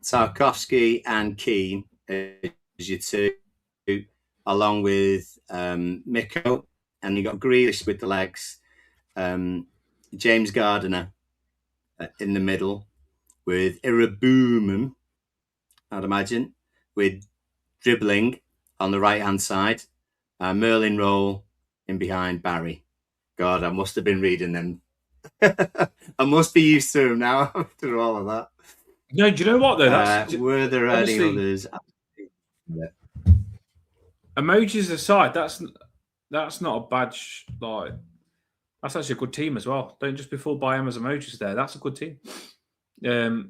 Tarkovsky and Keane as your two, along with Miko, and you got Grealish with the legs, James Gardner in the middle with Iraboomum, I'd imagine, with Dribbling on the right hand side, Merlin Roll in behind Barry. God, I must have been reading them. I must be used to them now after all of that. No, do you know what though? That's were there any honestly, others? emojis aside, that's not a bad like. That's actually a good team as well. Don't just be fooled by Emma's emojis there. That's a good team.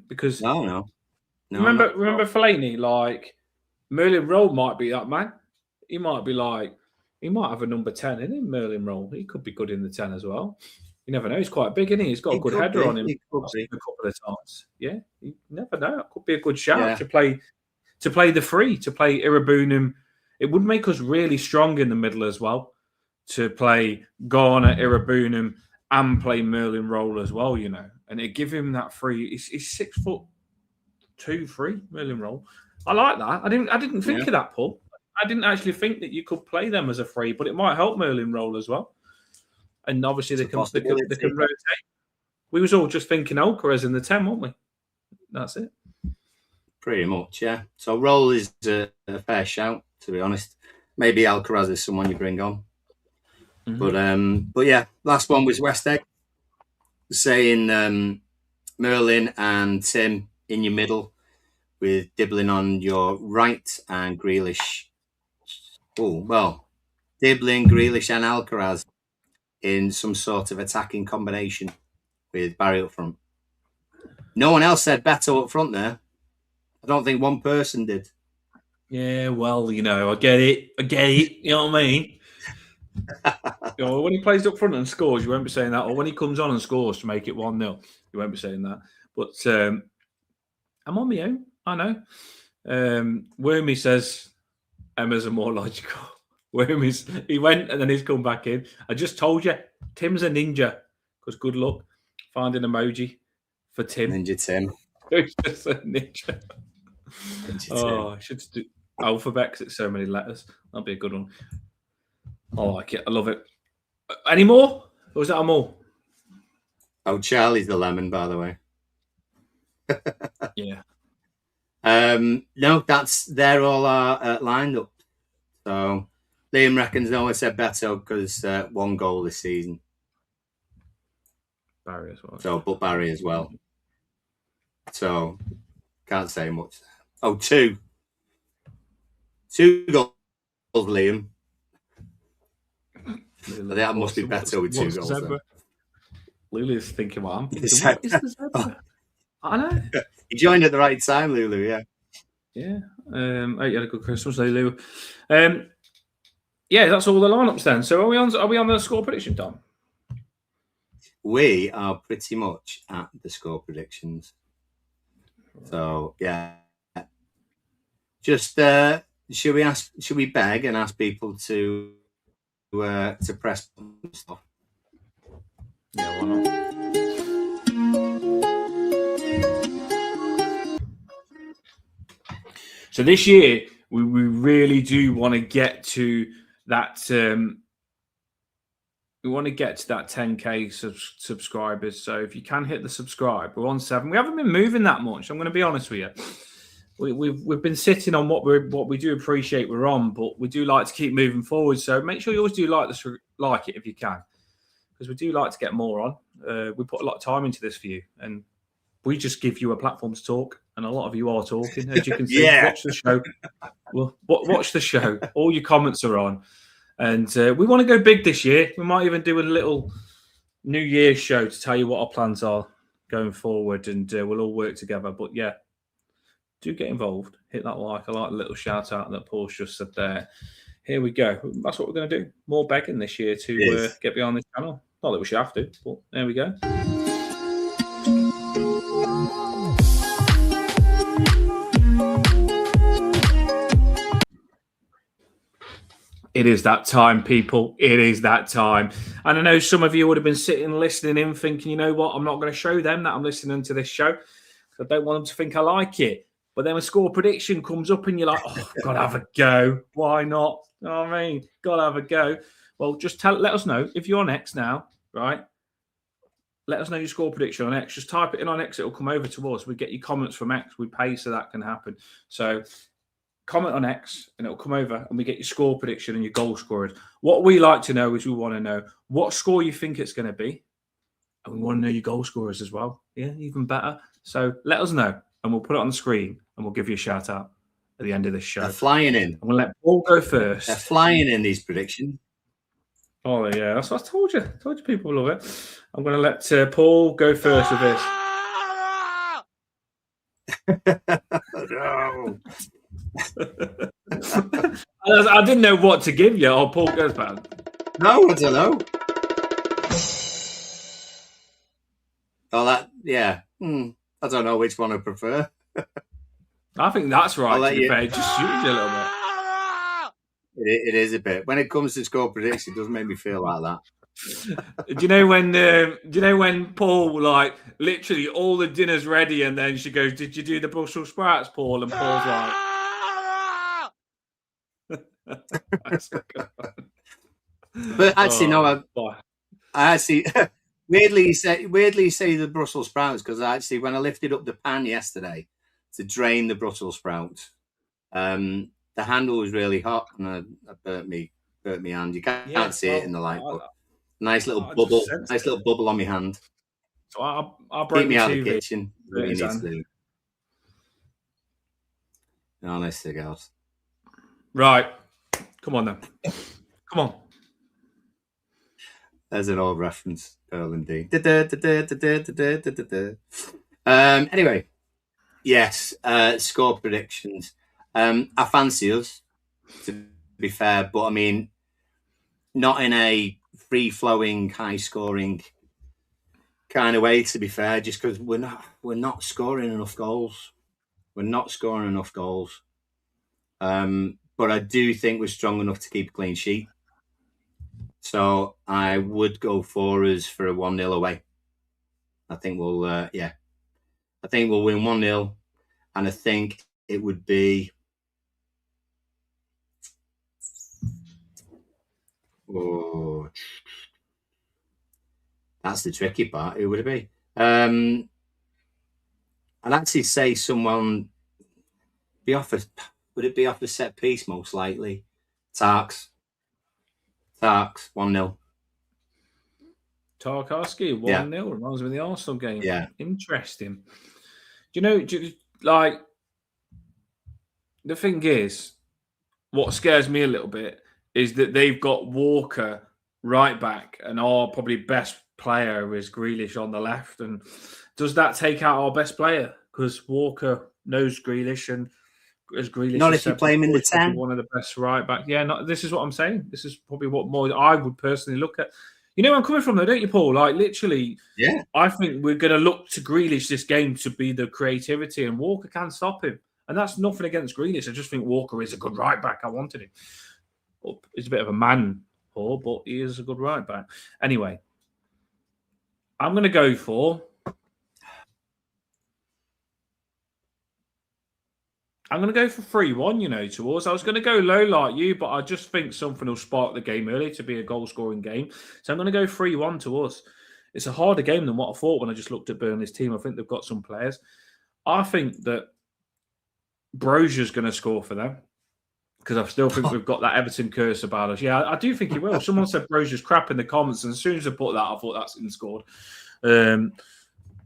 Because No, remember Fellaini, like Merlin Roll might be that man. He might have a number 10 in him, Merlin Roll. He could be good in the 10 as well. You never know. He's quite big, isn't he? He's got a good header on him a couple of times. Yeah, you never know. It could be a good shout to play the free, to play Irabunum. It would make us really strong in the middle as well, to play Garner, Irabunum, and play Merlin Roll as well, you know. And it give him that free. He's 6'2", 3", Merlin Roll. I like that. I didn't think of that, Paul. I didn't actually think that you could play them as a free, but it might help Merlin Roll as well. And obviously they can rotate. We was all just thinking Alcaraz in the 10, weren't we? That's it. Pretty much, yeah. So Roll is a fair shout, to be honest. Maybe Alcaraz is someone you bring on. Mm-hmm. But yeah, last one was West Egg. Saying Merlin and Tim in your middle, with Dibbling on your right and Grealish. Oh, well, Dibbling, Grealish and Alcaraz in some sort of attacking combination with Barry up front. No one else said Beto up front there. I don't think one person did. Yeah, well, you know, I get it. You know what I mean? You know, when he plays up front and scores, you won't be saying that. Or when he comes on and scores to make it 1-0, you won't be saying that. But I'm on my own. I know. Wormy says Emma's are more logical. He went and then he's come back in. I just told you, Tim's a ninja. Because good luck finding emoji for Tim. Ninja Tim. He's just a ninja. I should do alphabet because it's so many letters. That'd be a good one. I like it. I love it. Any more? Or was that a more? Oh, Charlie's the lemon, by the way. Yeah. No, they're all are lined up. So Liam reckons no one said Beto because 1 goal this season. Barry as well. So, but Barry as well. So can't say much. Oh, 2 goals, Liam. That must be Beto with 2 goals. Lily's thinking what I'm thinking. What is the zebra? I know. You joined at the right time, Lulu, yeah. Yeah. You had a good Christmas, Lulu. Yeah, that's all the lineups then. So are we on the score prediction, Tom? We are pretty much at the score predictions. So yeah. Just should we beg and ask people to press stuff? Yeah, why not? So this year, we really do want to get to that. We want to get to that 10K subscribers. So if you can hit the subscribe, we're on 7. We haven't been moving that much. I'm going to be honest with you. We've been sitting on what we do appreciate we're on, but we do like to keep moving forward. So make sure you always do like it if you can, because we do like to get more on. We put a lot of time into this for you, and we just give you a platform to talk, and a lot of you are talking, as you can see. Yeah. Watch the show. Well, watch the show. All your comments are on, and we want to go big this year. We might even do a little New Year's show to tell you what our plans are going forward, and we'll all work together. But yeah, do get involved. Hit that like. I like the little shout out that Paul's just said there. Here we go. That's what we're going to do. More begging this year to get behind this channel. Not that we should have to, but there we go. It is that time, people. It is that time. And I know some of you would have been sitting, listening in, thinking, you know what, I'm not going to show them that I'm listening to this show. I don't want them to think I like it. But then a score prediction comes up and you're like, oh, got to have a go. Why not? You know what I mean? Got to have a go. Well, just let us know if you're on X now, right? Let us know your score prediction on X. Just type it in on X. It'll come over to us. We get your comments from X. We pay so that can happen. So comment on X, and it'll come over, and we get your score prediction and your goal scorers. What we like to know is we want to know what score you think it's going to be, and we want to know your goal scorers as well. Yeah, even better. So let us know, and we'll put it on the screen, and we'll give you a shout out at the end of this show. They're flying in. I'm going to let Paul go first. They're flying in these predictions. Oh, yeah. That's what I told you. I told you people love it. I'm going to let Paul go first with this. No. I didn't know what to give you. Oh, Paul goes back. No, I don't know. Oh, yeah. I don't know which one I prefer. I think that's right, to be you... fair. It just shoots you a little bit. It is a bit. When it comes to score prediction, it doesn't make me feel like that. Do you know when Paul, like, literally all the dinner's ready, and then she goes, "Did you do the Brussels sprouts, Paul?" And Paul's like, But actually, no. I actually weirdly you say the Brussels sprouts, because actually, when I lifted up the pan yesterday to drain the Brussels sprouts, the handle was really hot, and I burnt me hand. You can't see it in the light, but nice little bubble on my hand. So I'll break Keep me out TV. of the kitchen. What you need to do. Honestly, girls. Right, come on then. Come on. There's an old reference, Earl and Dean. Anyway, yes, score predictions. I fancy us, to be fair, but I mean, not in a free-flowing, high-scoring kind of way, to be fair, just because we're not scoring enough goals. We're not scoring enough goals. But I do think we're strong enough to keep a clean sheet. So I would go for us for a 1-0 away. I think we'll win 1-0, and I think it would be. Oh, that's the tricky part. Who would it be? I'd actually say someone be off a. Would it be off a set piece most likely? Tarks 1-0. Tarkowski 1-0. Reminds me of the Arsenal game. Yeah, interesting. Like, the thing is, what scares me a little bit is that they've got Walker right back, and our probably best player is Grealish on the left. And does that take out our best player? Because Walker knows Grealish, and as Grealish, not if you play him in the 10. One of the best right back. Yeah, this is what I'm saying. This is probably what more I would personally look at. You know where I'm coming from, though, don't you, Paul? Like, literally, yeah. I think we're going to look to Grealish this game to be the creativity, and Walker can't stop him. And that's nothing against Grealish. I just think Walker is a good right back. I wanted him. He's a bit of a man, Paul, but he is a good right back. Anyway, I'm going to go for 3-1, to us. I was going to go low like you, but I just think something will spark the game early to be a goal-scoring game. So I'm going to go 3-1 to us. It's a harder game than what I thought when I just looked at Burnley's team. I think they've got some players. I think that Brozier's going to score for them, because I still think we've got that Everton curse about us. Yeah, I do think he will. Someone said Brozier's crap in the comments, and as soon as I put that, I thought that's in scored.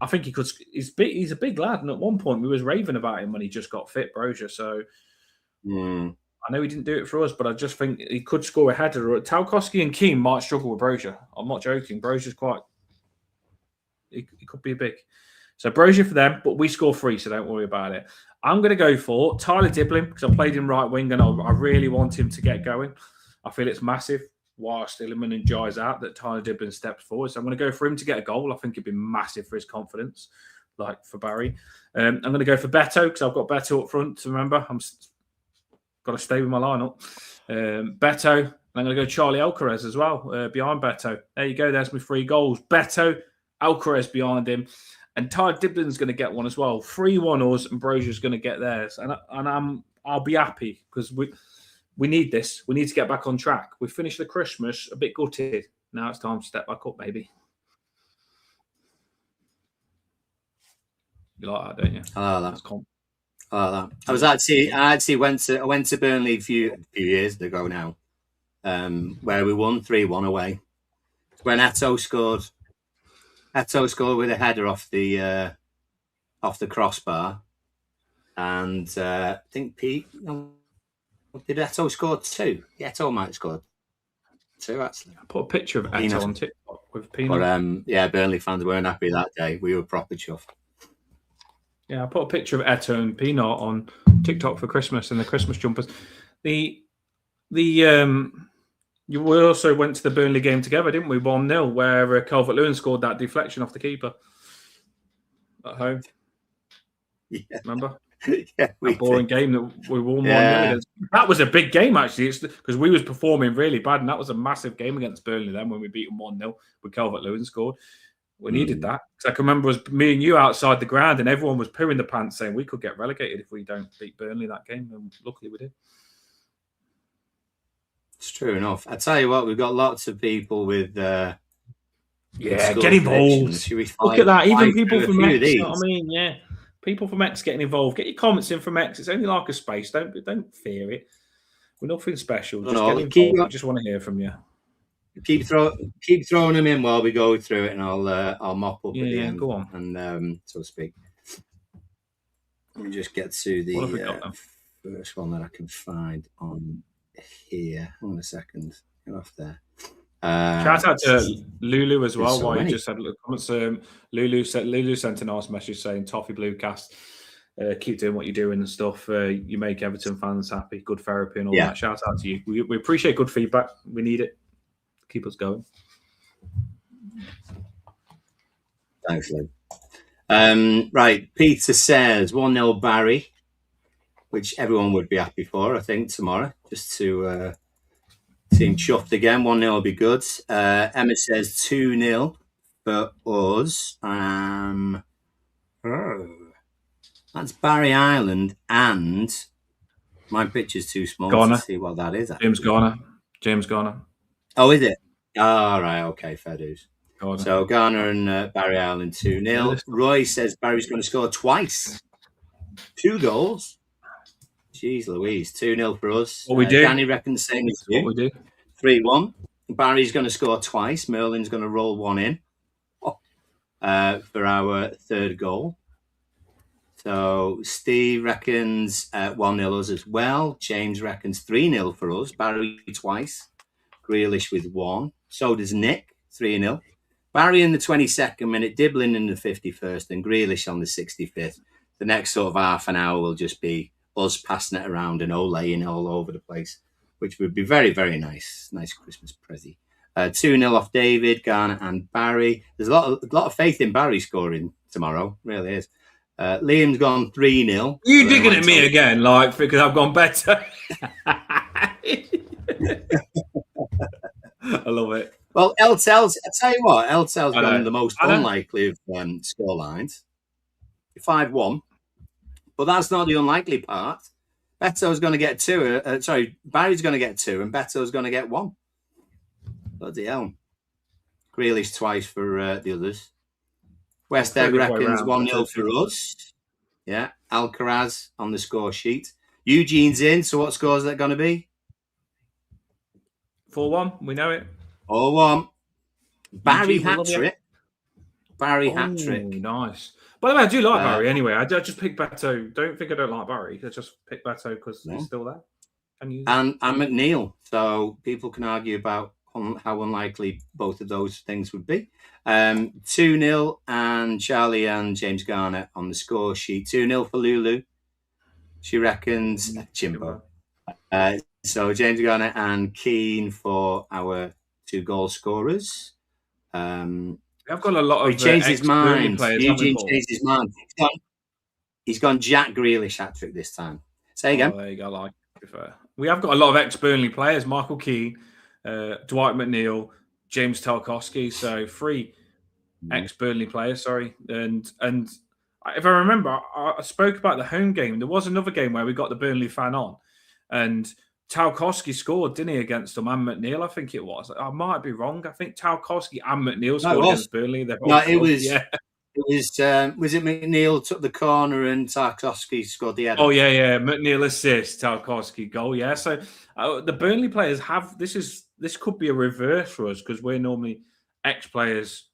I think he could. He's a big lad, and at one point we was raving about him when he just got fit, Brozier. So I know he didn't do it for us, but I just think he could score a header. Tarkowski and Keane might struggle with Brozier. I'm not joking. Brozier's he could be big. So Brozier for them, but we score 3, so don't worry about it. I'm going to go for Tyler Diblin, because I played him right wing, and I really want him to get going. I feel it's massive, whilst Illiman and Jai's out, that Tyler Diblin steps forward. So I'm going to go for him to get a goal. I think it'd be massive for his confidence, like for Barry. I'm going to go for Beto, because I've got Beto up front. To remember, I'm got to stay with my lineup. Beto, and I'm going to go Charlie Alcaraz as well, behind Beto. There you go. There's my 3 goals. Beto, Alcaraz behind him. And Tyler Diblin's going to get one as well. 3-1 us, and Brozier's going to get theirs. And I'll be happy, because we need this. We need to get back on track. We finished the Christmas a bit gutted. Now it's time to step back up, maybe. You like that, don't you? I like that. that. I actually went to Burnley a few years ago now, where we won 3-1 away. When Eto'o scored with a header off the crossbar, and I think Pete. Did Eto'o score 2? Yeah, Eto'o might have scored 2 actually. I put a picture of Eto'o on TikTok with Pino. But yeah, Burnley fans weren't happy that day. We were proper chuffed. Yeah, I put a picture of Eto'o and Pino on TikTok for Christmas and the Christmas jumpers. We also went to the Burnley game together, didn't we? 1-0, where Calvert-Lewin scored that deflection off the keeper at home. Yeah, remember? Yeah, a boring game that we won 1-0 against. That was a big game actually. It's because we was performing really bad, and that was a massive game against Burnley. Then when we beat them 1-0, with Calvert-Lewin scored. We needed that. Because I can remember it was me and you outside the ground, and everyone was pooing the pants saying we could get relegated if we don't beat Burnley that game. And luckily we did. It's true enough. I tell you what, we've got lots of people with get involved. Look at that. Even people from X, you know what I mean? Yeah. People from X getting involved. Get your comments in from X. It's only like a space. Don't fear it. We're nothing special. Just get involved. We just want to hear from you. Keep throwing them in while we go through it, and I'll mop up at the end. Go on. And so to speak. Let me just get to the first one that I can find on here. Hang on a second. Get off there. Shout out to Lulu as well. While you just had a little comments. Lulu sent a nice message saying Toffee Bluecast. Keep doing what you're doing and stuff. You make Everton fans happy. Good therapy and all that. Shout out to you. We appreciate good feedback. We need it. Keep us going. Thanks, Lou. Right, Peter says 1-0 Barry, which everyone would be happy for, I think, tomorrow, just to seem chuffed again. 1-0 will be good. Emma says 2-0 for us. That's Barry Island, and my picture's too small to see what that is. Actually. James Garner. Oh, is it? Oh, right, okay, fair dues. So Garner and Barry Island 2-0. Roy says Barry's going to score twice. 2 goals. Jeez Louise, 2-0 for us. What we do? Danny reckons the same as you. What we do? 3-1. Barry's going to score twice. Merlin's going to roll one in for our 3rd goal. So Steve reckons 1-0 us as well. James reckons 3-0 for us. Barry twice. Grealish with 1. So does Nick, 3-0. Barry in the 22nd minute, Diblin in the 51st, and Grealish on the 65th. The next sort of half an hour will just be us passing it around and Olaying all over the place, which would be very, very nice. Nice Christmas present. 2-0 off David, Garner, and Barry. There's a lot of faith in Barry scoring tomorrow. Really is. Liam's gone 3-0. You digging at me again, like because I've gone better. I love it. Well, Eltel's, I tell you what, Eltel's gone the most unlikely of score lines. 5-1. But that's not the unlikely part. Beto's going to get 2. Barry's going to get 2, and Beto's going to get 1. Bloody hell. Grealish twice for the others. West Egg reckons 1-0 for us. Yeah. Alcaraz on the score sheet. Eugene's in, so what score is that going to be? 4-1, we know it. 4-1. Barry hat-trick. Barry hat-trick. Nice. By the way, I do like Barry anyway. I just picked Beto. Don't think I don't like Barry. I just picked Beto because he's still there. And McNeil. So people can argue about how unlikely both of those things would be. 2-0 and Charlie and James Garner on the score sheet. 2-0 for Lulu. She reckons Chimbo. So James Garner and Keane for our 2 goal scorers. I've got a lot of. He changed his mind. Eugene changed his mind. He's gone Jack Grealish hat trick this time. Say again. There you go. Like we have got a lot of ex-Burnley players: Michael Keane, Dwight McNeil, James Tarkowski. So 3 ex-Burnley players. Sorry, and if I remember, I spoke about the home game. There was another game where we got the Burnley fan on, and Tarkowski scored, didn't he, against them and McNeil? I think it was. I might be wrong. I think Tarkowski and McNeil scored against Burnley. It was. Yeah. Was it McNeil took the corner and Tarkowski scored the header? Oh yeah. McNeil assist, Tarkowski goal. Yeah. So the Burnley players have this could be a reverse for us because we're normally ex-players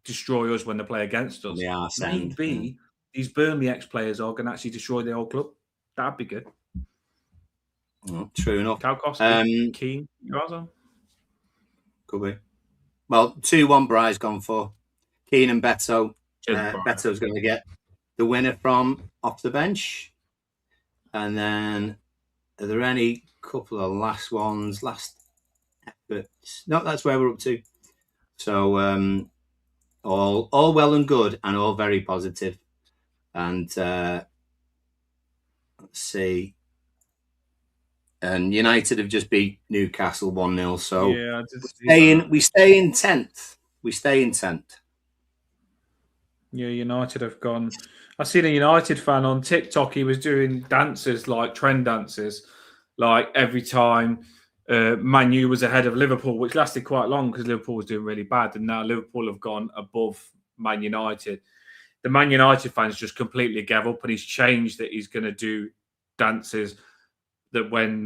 destroy us when they play against us. The arse end, Maybe these Burnley ex-players are going to actually destroy the whole club. That'd be good. True enough. Tarkowski, Keane, could be. Well, 2-1 Bry's gone for. Keane and Beto. Beto's going to get the winner from off the bench. And then, are there any couple of last efforts? No, that's where we're up to. So, all well and good and all very positive. And let's see. And United have just beat Newcastle 1-0. So yeah, we stay in 10th. We stay in 10th. Yeah, United have gone. I seen a United fan on TikTok. He was doing dances, like trend dances, like every time Man U was ahead of Liverpool, which lasted quite long because Liverpool was doing really bad. And now Liverpool have gone above Man United. The Man United fans just completely gave up, and he's changed that he's going to do dances that when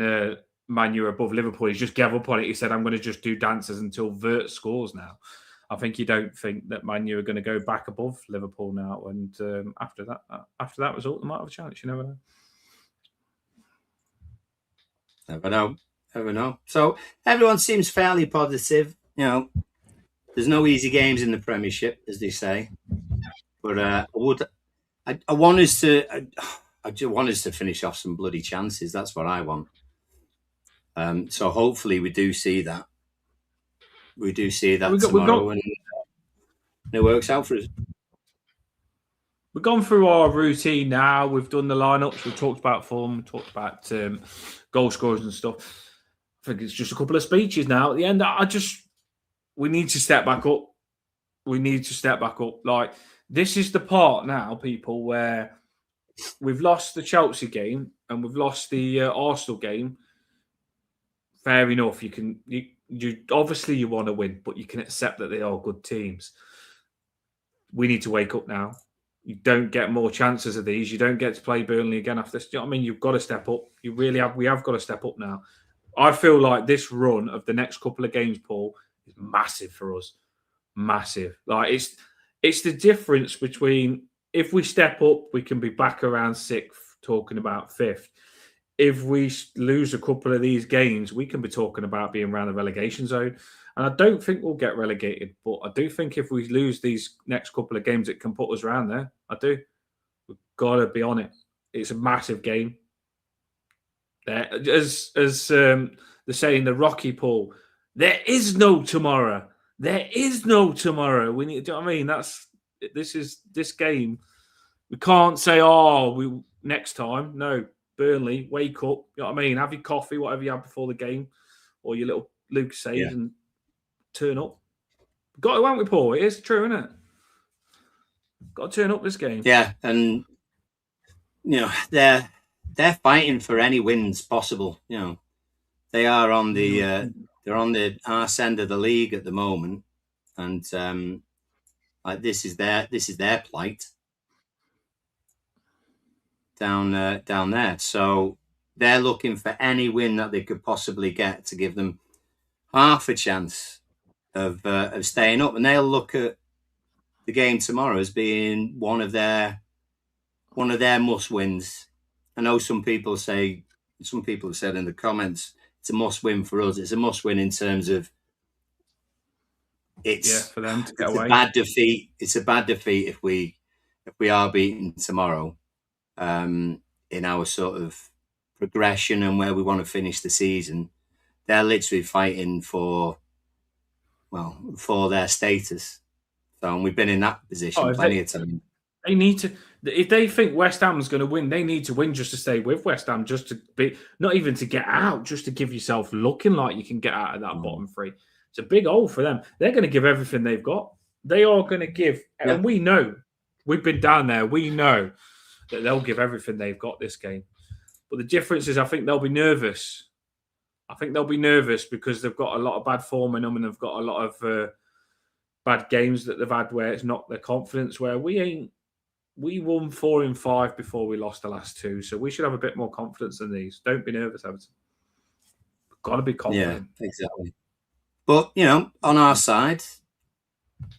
Man U are above Liverpool, he just gave up on it. He said, I'm going to just do dances until Vert scores now. I think you don't think that Man U are going to go back above Liverpool now. And after that result, they might have a chance. You never know. Never know. So everyone seems fairly positive. You know, there's no easy games in the Premiership, as they say. But I want us to. I just want us to finish off some bloody chances. That's what I want. So hopefully we do see that. We do see that tomorrow, and it works out for us. We've gone through our routine now. We've done the lineups. We've talked about form. We've talked about goal scorers and stuff. I think it's just a couple of speeches now. At the end, we need to step back up. We need to step back up. Like, this is the part now, people, where we've lost the Chelsea game and we've lost the Arsenal game. Fair enough. You obviously you want to win, but you can accept that they are good teams. We need to wake up now. You don't get more chances of these. You don't get to play Burnley again after this. You know what I mean? You've got to step up. You really have. We have got to step up now. I feel like this run of the next couple of games, Paul, is massive for us. Massive. Like it's the difference between if we step up, we can be back around sixth, talking about fifth. If we lose a couple of these games, we can be talking about being around the relegation zone. And I don't think we'll get relegated, but I do think if we lose these next couple of games, it can put us around there. I do. We've got to be on it. It's a massive game. As they're saying, the Rocky Paul, there is no tomorrow. There is no tomorrow. We need. Do you know what I mean? This game. We can't say, we next time. No, Burnley, wake up. You know what I mean? Have your coffee, whatever you have before the game, or your little Lucasade, and turn up. Got to, haven't we, Paul? It is true, isn't it? Got to turn up this game. Yeah, and you know they're fighting for any wins possible. You know, they are on the they're on the arse end of the league at the moment, and like this is their plight down there. So they're looking for any win that they could possibly get to give them half a chance of staying up, and they'll look at the game tomorrow as being one of their must wins. I know some people have said in the comments it's a must win for us. It's a must win in terms of it's for them to get away. A bad defeat. It's a bad defeat if we are beaten tomorrow in our sort of progression and where we want to finish the season. They're literally fighting for their status. So, and we've been in that position plenty of times. They need to, if they think West Ham's going to win, they need to win just to stay with West Ham, just to be, not even to get out, just to give yourself looking like you can get out of that bottom three. It's a big hole for them. They're going to give everything they've got. They are going to give, and we know, we've been down there, we know that they'll give everything they've got this game. But the difference is I think they'll be nervous. I think they'll be nervous because they've got a lot of bad form in them and they've got a lot of bad games that they've had where it's knocked their confidence. Where we won 4 in 5 before we lost the last 2, so we should have a bit more confidence than these. Don't be nervous, Everton. Got to be confident. Yeah, exactly. But on our side,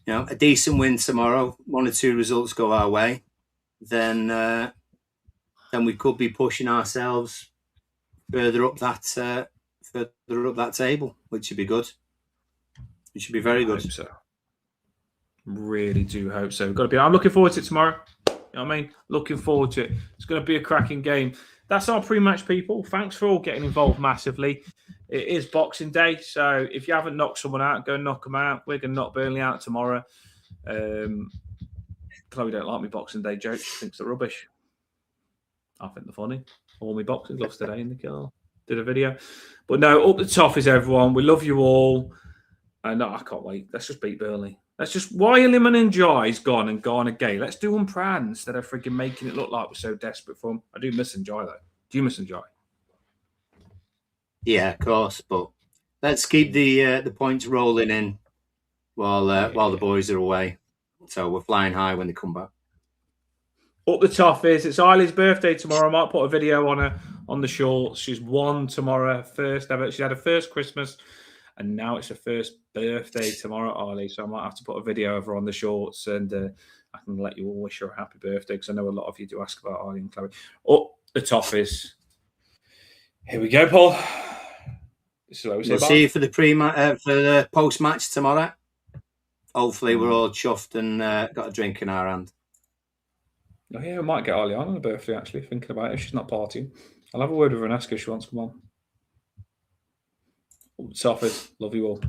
a decent win tomorrow, 1 or 2 results go our way, then we could be pushing ourselves further up that table, which should be good. It should be very good. I hope so. Really do hope so. Got to be. I'm looking forward to it tomorrow. You know what I mean? Looking forward to it. It's going to be a cracking game. That's our pre-match, people. Thanks for all getting involved massively. It is Boxing Day, so if you haven't knocked someone out, go knock them out. We're going to knock Burnley out tomorrow. Chloe don't like me Boxing Day jokes. She thinks they're rubbish. I think they're funny. All my boxing gloves today in the car. Did a video. But no, up the top is everyone. We love you all. And I can't wait. Let's just beat Burnley. Let's just, why are Limon and Jai's gone and Garner Gay? Let's do them proud instead of freaking making it look like we're so desperate for them. I do miss Jai though. Do you miss Jai? Yeah, of course. But let's keep the points rolling in while the boys are away. So we're flying high when they come back. Up the top is it's Eileen's birthday tomorrow. I might put a video on her on the shorts. She's 1 tomorrow, first ever. She had her first Christmas, and now it's her first birthday tomorrow, Eileen. So I might have to put a video of her on the shorts, and I can let you all wish her a happy birthday because I know a lot of you do ask about Eileen and Chloe. Up the top is here we go, Paul. This is what we say. We'll see you for the post match tomorrow. Hopefully, we're all chuffed and got a drink in our hand. Oh, yeah, I might get Eileen on her birthday, actually, thinking about it. If she's not partying, I'll have a word with her and ask her if she wants to come on. Up the top is love you all.